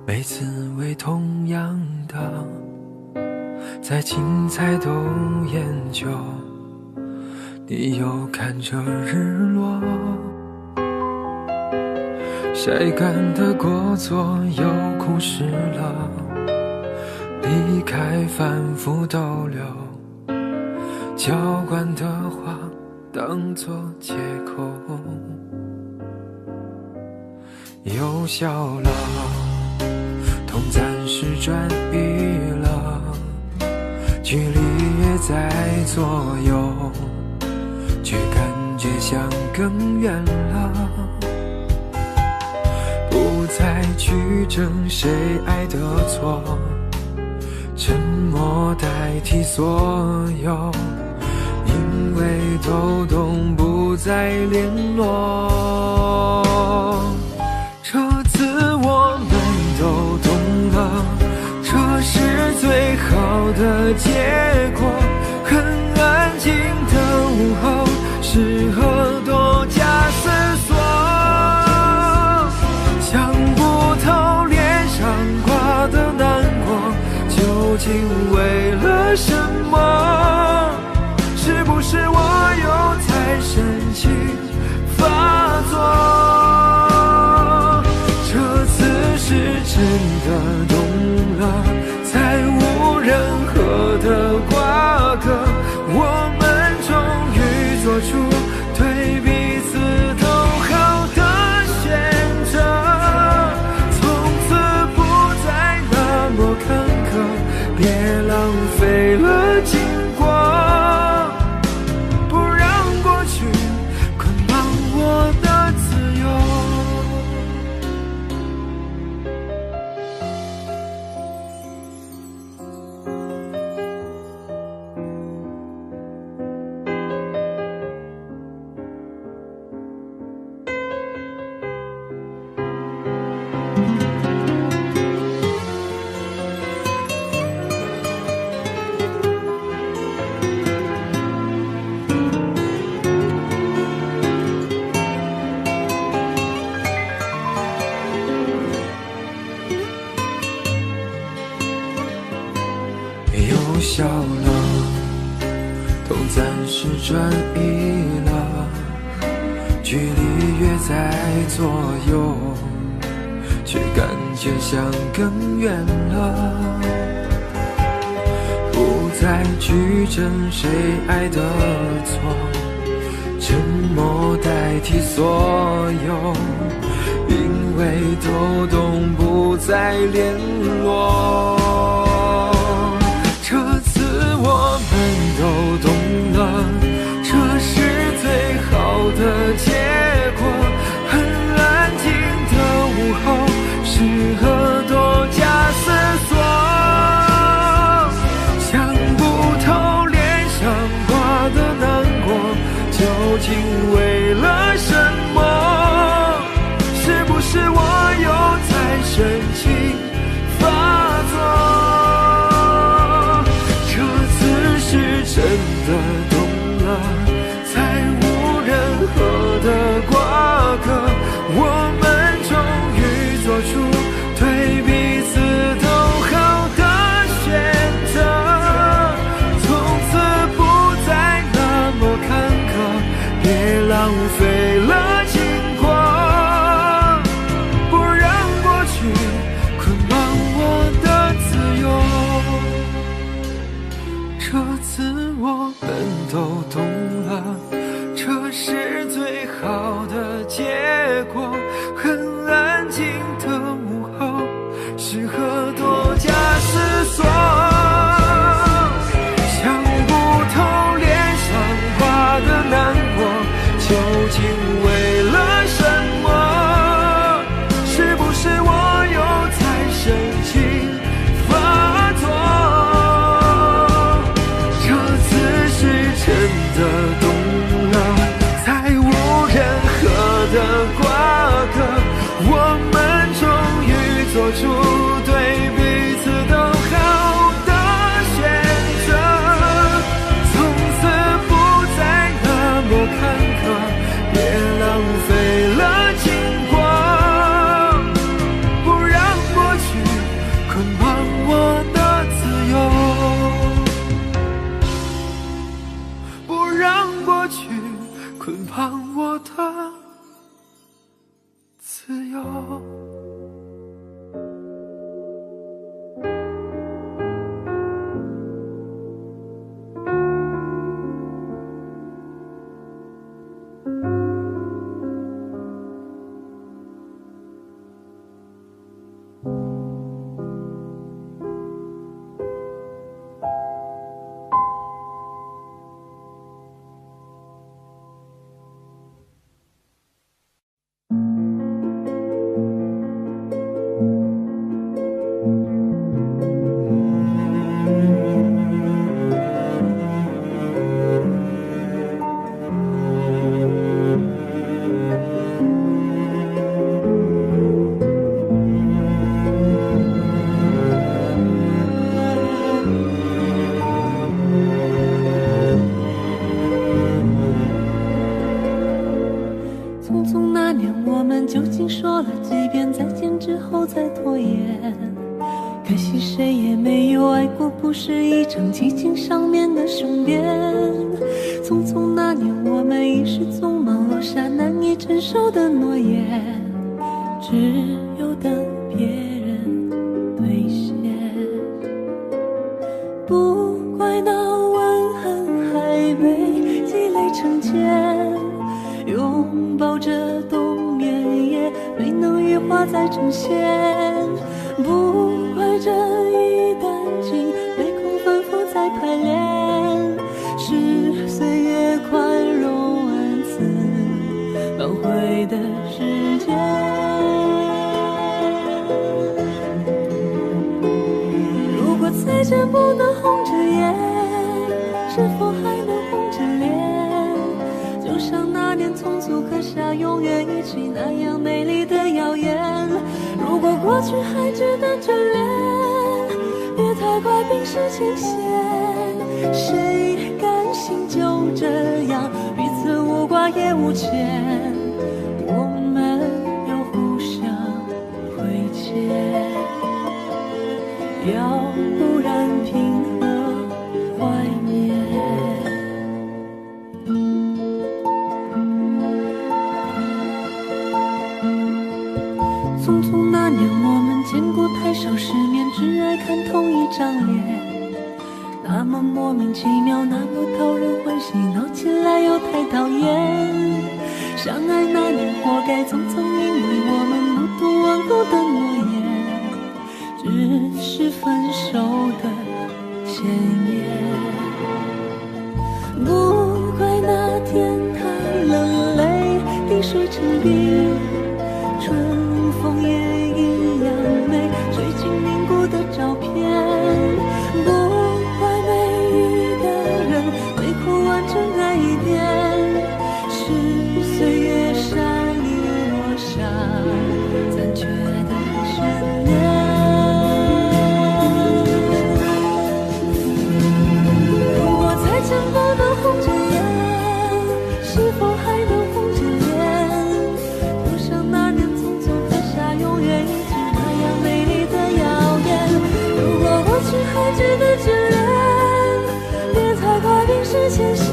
每次为同样的，再精彩都研究。你又看着日落，晒干的果座又枯湿了，离开反复逗留，浇灌的话当作借口。又笑了，痛暂时转移了，距离也在左右，却感觉像更远了。不再去争谁爱的错，沉默代替所有，因为都懂不再联络。这次我们都懂了，这是最好的结果。很安静的午后，适合多加思索。想不透脸上挂的难过，究竟为了什么？是不是我又太深情发作？这次是真的懂了，再无任何的瓜葛，我们终于做出对彼此都好的选择，从此不再那么坎坷，别浪费了经过，不让过去捆绑我的自由。又笑了，痛暂时转移了，距离越在左右，却感觉像更远了。不再去争谁爱的错，沉默代替所有，因为都懂不再联络。这次我们都懂了，这是最好的结果。很安静的午后，适合多加思索。想不透脸上挂的难过，究竟为了什么？是不是我又太深情发作？真的懂了，再无任何的瓜葛，我们终于做出对彼此都好的选择，从此不再那么坎坷，别浪费了经过，不让过去捆绑我的自由。这次我们都懂了，这是最好的结果。很安静的午后，适合多加思索。想不透脸上挂的难过，究竟为了什么？是不是我又太深情发作？真的懂了，再无任何的瓜葛，我们终于做出对彼此都好的选择，从此不再那么坎坷，别浪费了经过，不让过去捆绑我的自由，不让过去捆绑我的自由。究竟说了几遍再见之后再拖延？可惜谁也没有爱过，不是一场激情上面的雄辩。匆匆那年，我们已是匆忙落下难以承受的诺言，只有等别人兑现。不怪那吻痕还未积累成茧，拥抱着冬眠也没能羽化再成仙。不怪这一段情没空反复再排练，是岁月宽容恩赐挽回的时间。如果再见不能红着眼，是否还能红着脸？就像那年匆促刻下永远一起那样美丽的谣言。如果过去还值得眷恋，别太快冰释前嫌。谁甘心就这样彼此无挂也无牵？我们要互相亏欠，要不然凭何怀念？匆匆那年，我们见过太少世面，只爱看同一张脸。那么莫名其妙，那么讨人欢喜，闹起来又太讨厌。相爱那年，活该匆匆，因为我们不懂顽固的诺言，只是分手的前言。不怪那天太冷，泪滴水成冰，春风也一样美，最近凝固的照片。不怪每一个人没哭完整爱一遍，是岁月善意落下残缺的悬念。如果再见不能红着眼，是否还能红着脸？就像那年匆匆刻下永远一直那样美丽的谣言。如果过去还值得眷恋，别太快冰释前嫌。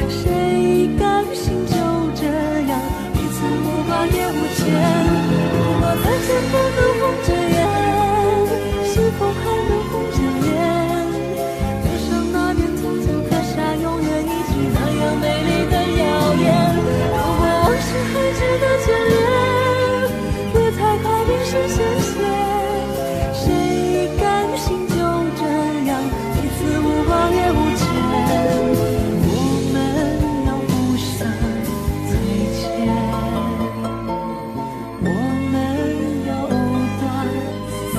谁甘心就这样彼此无挂也无牵？如果再见不能红着眼，是否还能红着脸？就像那年匆匆刻下永远一句那样美丽的谣言。如果往事还值得眷恋，别太快冰释前嫌。谁甘心就这样彼此无挂也无牵？我们要互相亏欠，我们要藕断丝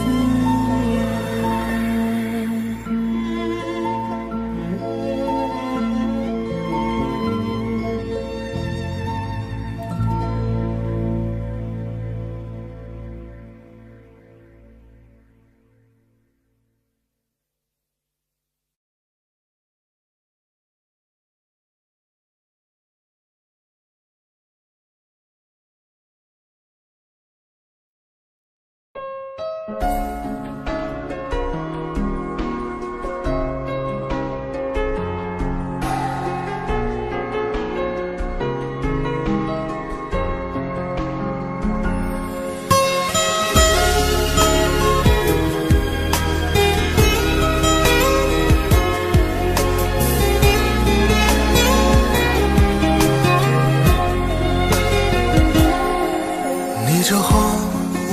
你走后，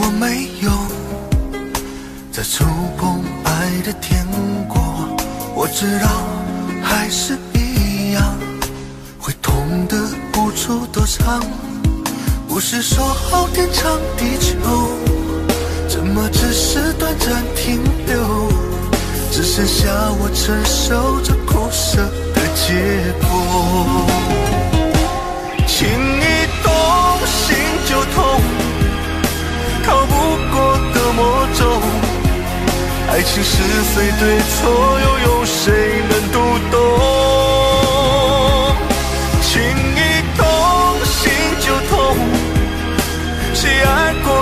我没有再触碰爱的天国。我知道还是一样，会痛的无处躲藏。不是说好天长地久，怎么只是短暂停留？只剩下我承受着苦涩的结果。情一动心就痛，逃不过的魔咒。爱情是非对错，又有谁能读懂？情一动心就痛，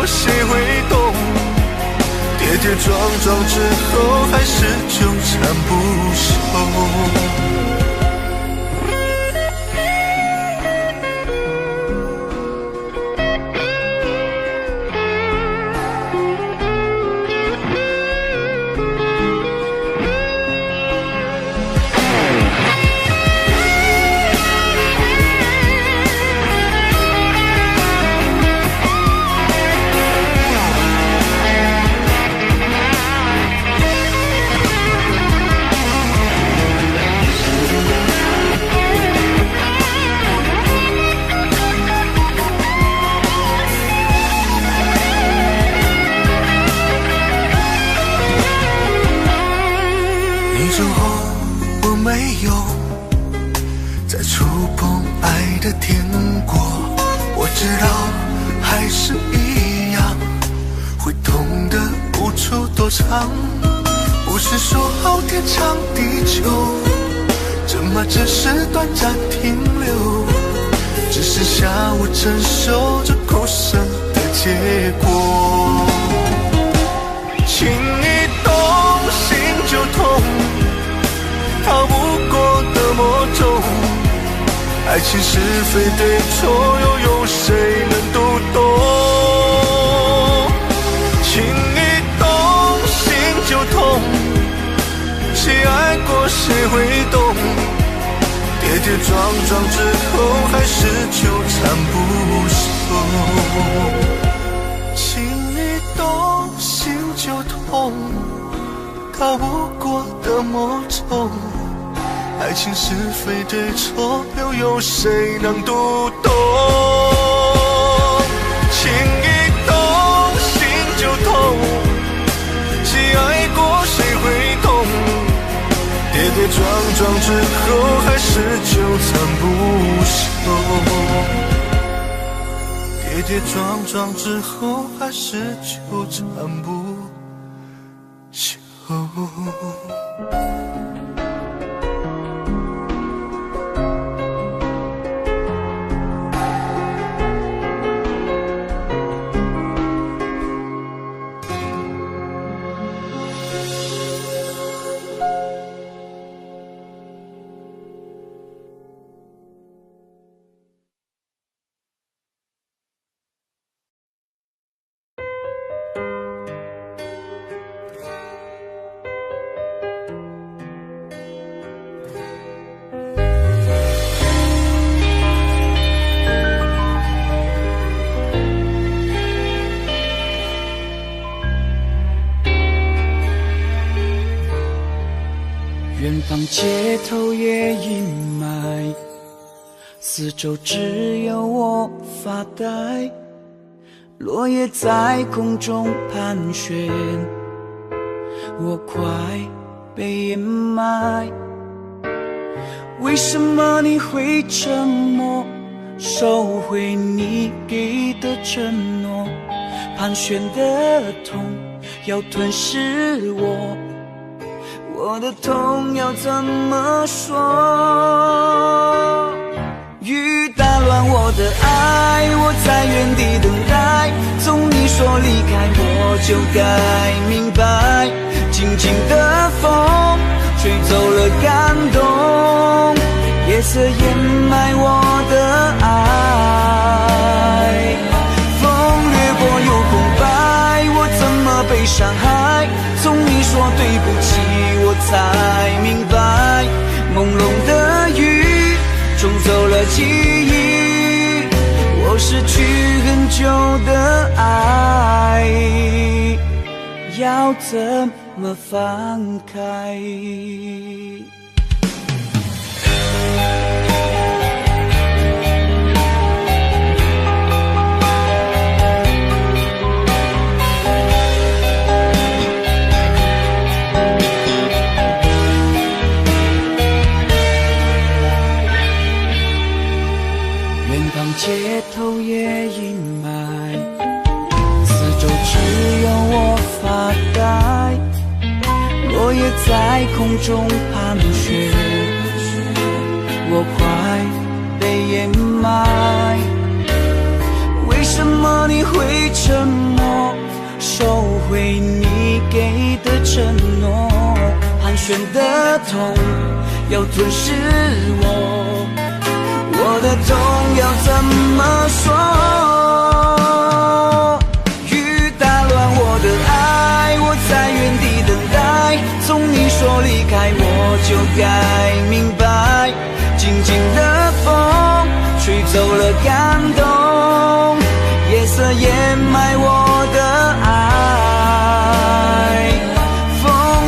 谁会懂？跌跌撞撞之后，还是纠缠不休。天国，我知道还是一样，会痛的无处躲藏。不是说好天长地久，这么只是短暂停留，只剩下我承受着苦涩的结果。情一动心就痛，逃不过的魔咒。爱情是非对错，又有谁能读懂？情一动心就痛，谁爱过谁会懂？跌跌撞撞之后，还是纠缠不休。情一动心就痛，逃不过的魔咒。爱情是非对错，又有谁能读懂？情一动心就痛，谁爱过谁会懂？跌跌撞撞之后，还是纠缠不休。跌跌撞撞之后，还是纠缠不休。远方街头也阴霾，四周只有我发呆，落叶在空中盘旋，我快被掩埋。为什么你会沉默，收回你给的承诺？盘旋的痛要吞噬我，我的痛要怎么说？雨打乱我的爱，我在原地等待，从你说离开我就该明白，静静的风吹走了感动，夜色掩埋我的爱，风掠过有空白，我怎么被伤害？从你说对不起我才明白，朦胧的雨冲走了记忆，我失去很久的爱要怎么放开？街头也阴霾，四周只有我发呆，落叶在空中盘旋，我快被掩埋。为什么你会沉默，收回你给的承诺，盘旋的痛要吞噬我的痛要怎么说？雨打乱我的爱，我在原地等待，从你说离开我就该明白，静静的风吹走了感动，夜色掩埋我的爱，风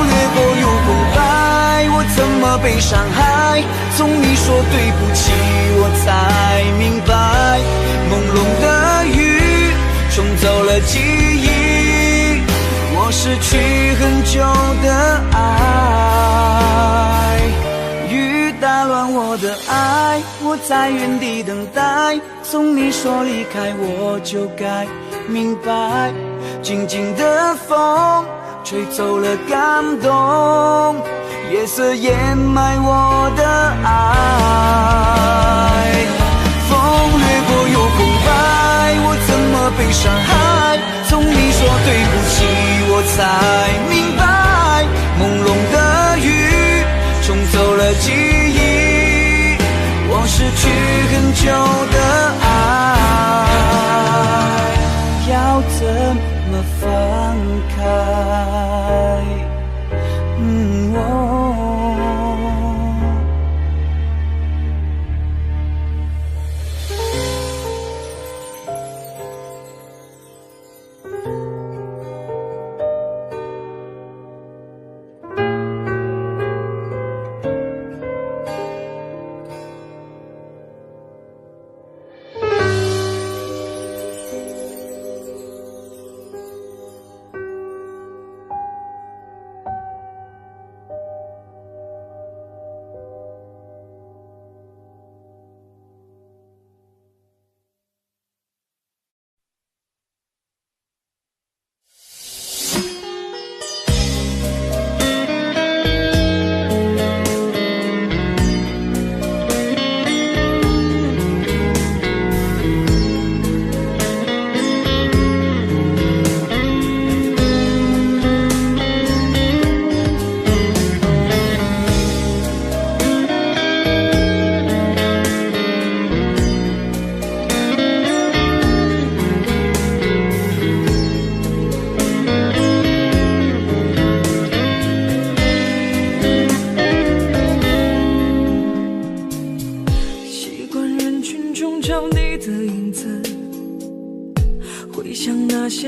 掠过又空白，我怎么被伤害？从你说对不起我才明白，朦胧的雨冲走了记忆，我失去很久的爱，雨打乱我的爱，我在原地等待，从你说离开我就该明白，静静的风吹走了感动，夜色掩埋我的爱，风掠过又空白，我怎么被伤害？从你说对不起我才明白，朦胧的雨冲走了记忆，我失去很久的爱，要怎么放开？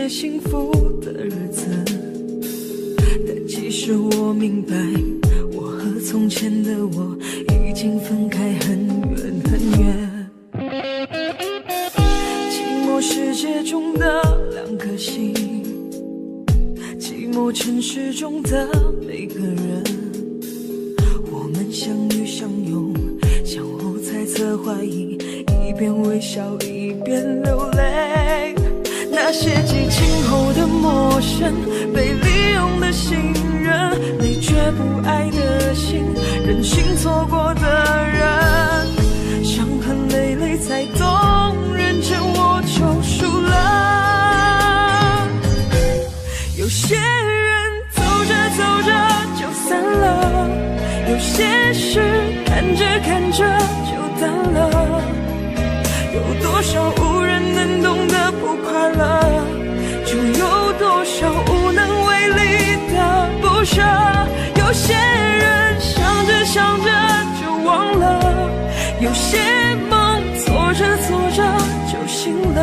幸福的日子，但其实我明白，我和从前的我已经分开很远很远。寂寞世界中的两颗心，寂寞城市中的每个人，我们相遇相拥，相互猜测怀疑，一边微笑一边流泪。那些激情后的陌生，被利用的信任，没觉不爱的心，任性错过的人，伤痕累累才懂，认真我就输了。有些人走着走着就散了，有些事看着看着就淡了，有多少无人能懂的不快乐，就有多少无能为力的不舍。有些人想着想着就忘了，有些梦做着做着就醒了，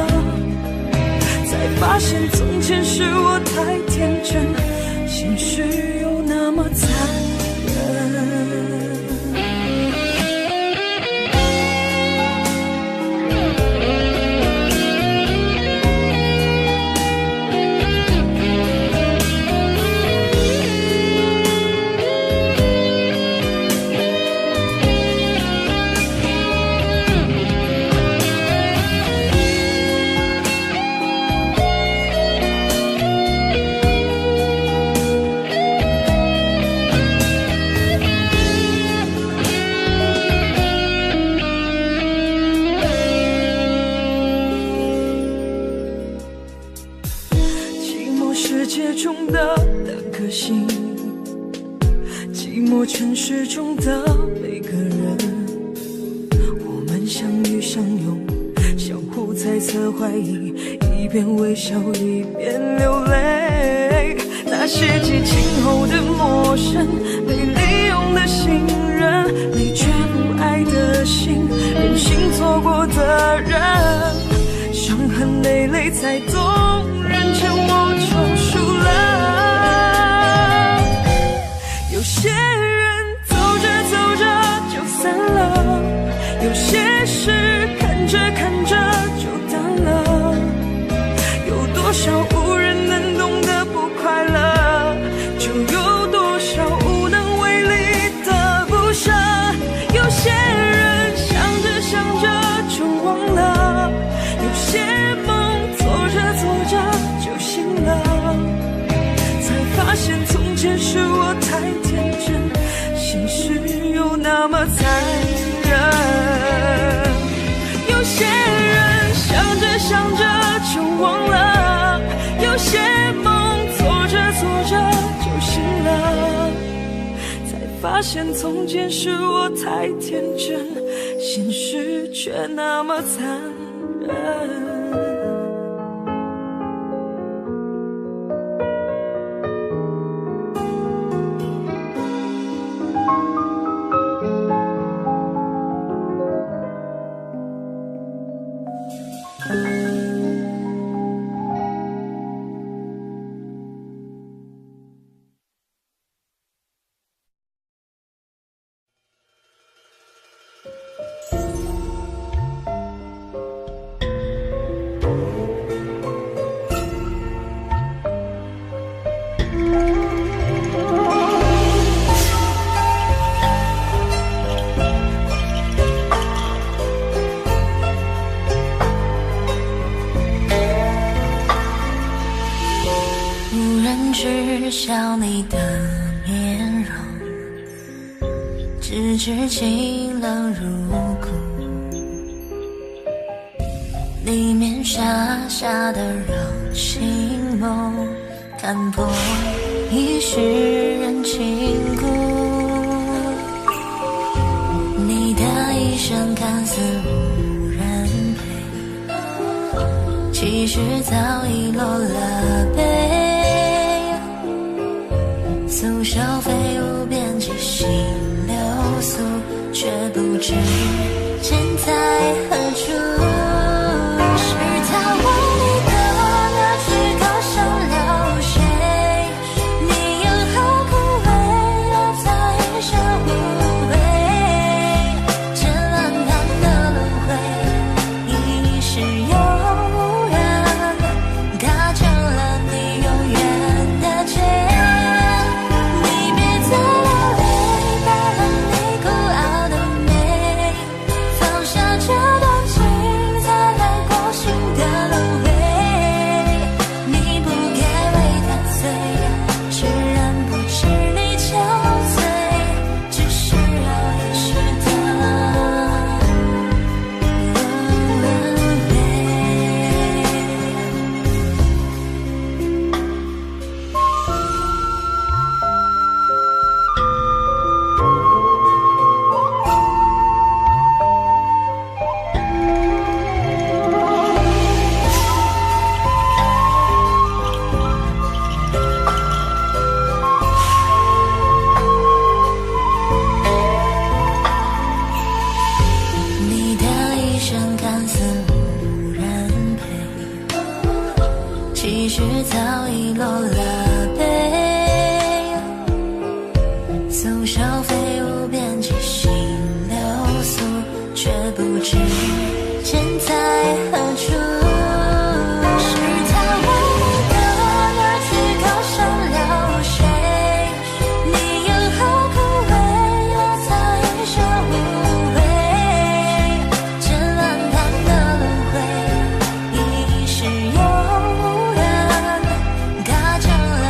才发现从前是我太天真，现实又那么残忍。界中的两颗心，寂寞城市中的每个人，我们相遇相拥，相互猜测怀疑，一边微笑一边流泪。那些激情后的陌生，被利用的信任，你却不爱的心，任性错过的人，伤痕累累才动人，沉默就输了。有些人走着走着就散了，有些事看着看着就淡了，有多少无人能懂的不快乐，就有多少无能为力的不舍。有些人想着想着就忘了，有些梦做着做着就醒了，才发现从前是我太天真，现实又那么残忍。有些人想着想着就忘了，有些梦做着做着就醒了，才发现从前是我太天真，现实却那么残忍。知晓你的面容，只知清冷如骨，你面傻傻的柔情梦，看破一世人情故。你的一生看似无人陪，其实早已落了杯。素手飞舞遍几行流苏，却不知剑在何处。是他忘你的那句高声流水，你又何苦为了他一生无悔？这乱盘的轮回，一世有人嘎成了你永远的结。其实早已落了杯，素手飞舞遍几行流苏，却不知剑在何处。是他忘你的那句高声流水，你又何苦为了他一生无悔？这乱盘的轮回，一世有人嘎成了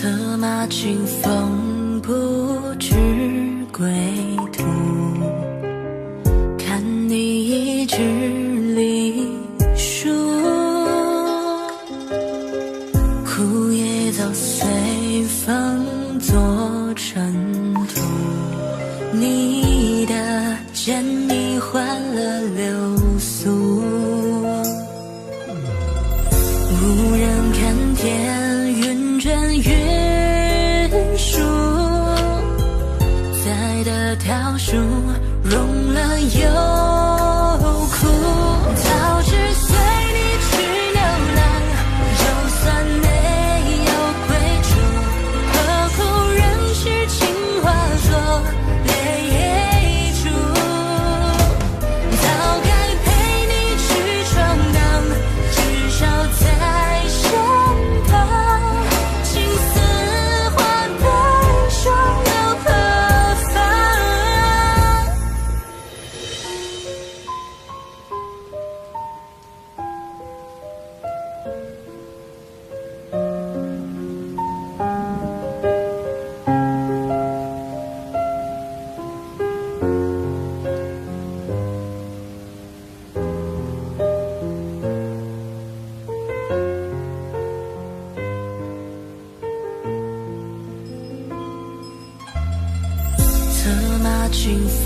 策马清风不知归途，看你一枝梨树，枯叶早随风做尘土，你的剑已换了流苏，无人看天云卷云舒，栽的桃树融了又枯，早知随你去流浪，就算没有归处，何苦任痴情化作泪珠，早该陪你去闯荡，至少在身旁，青丝花白霜又何妨。策马清风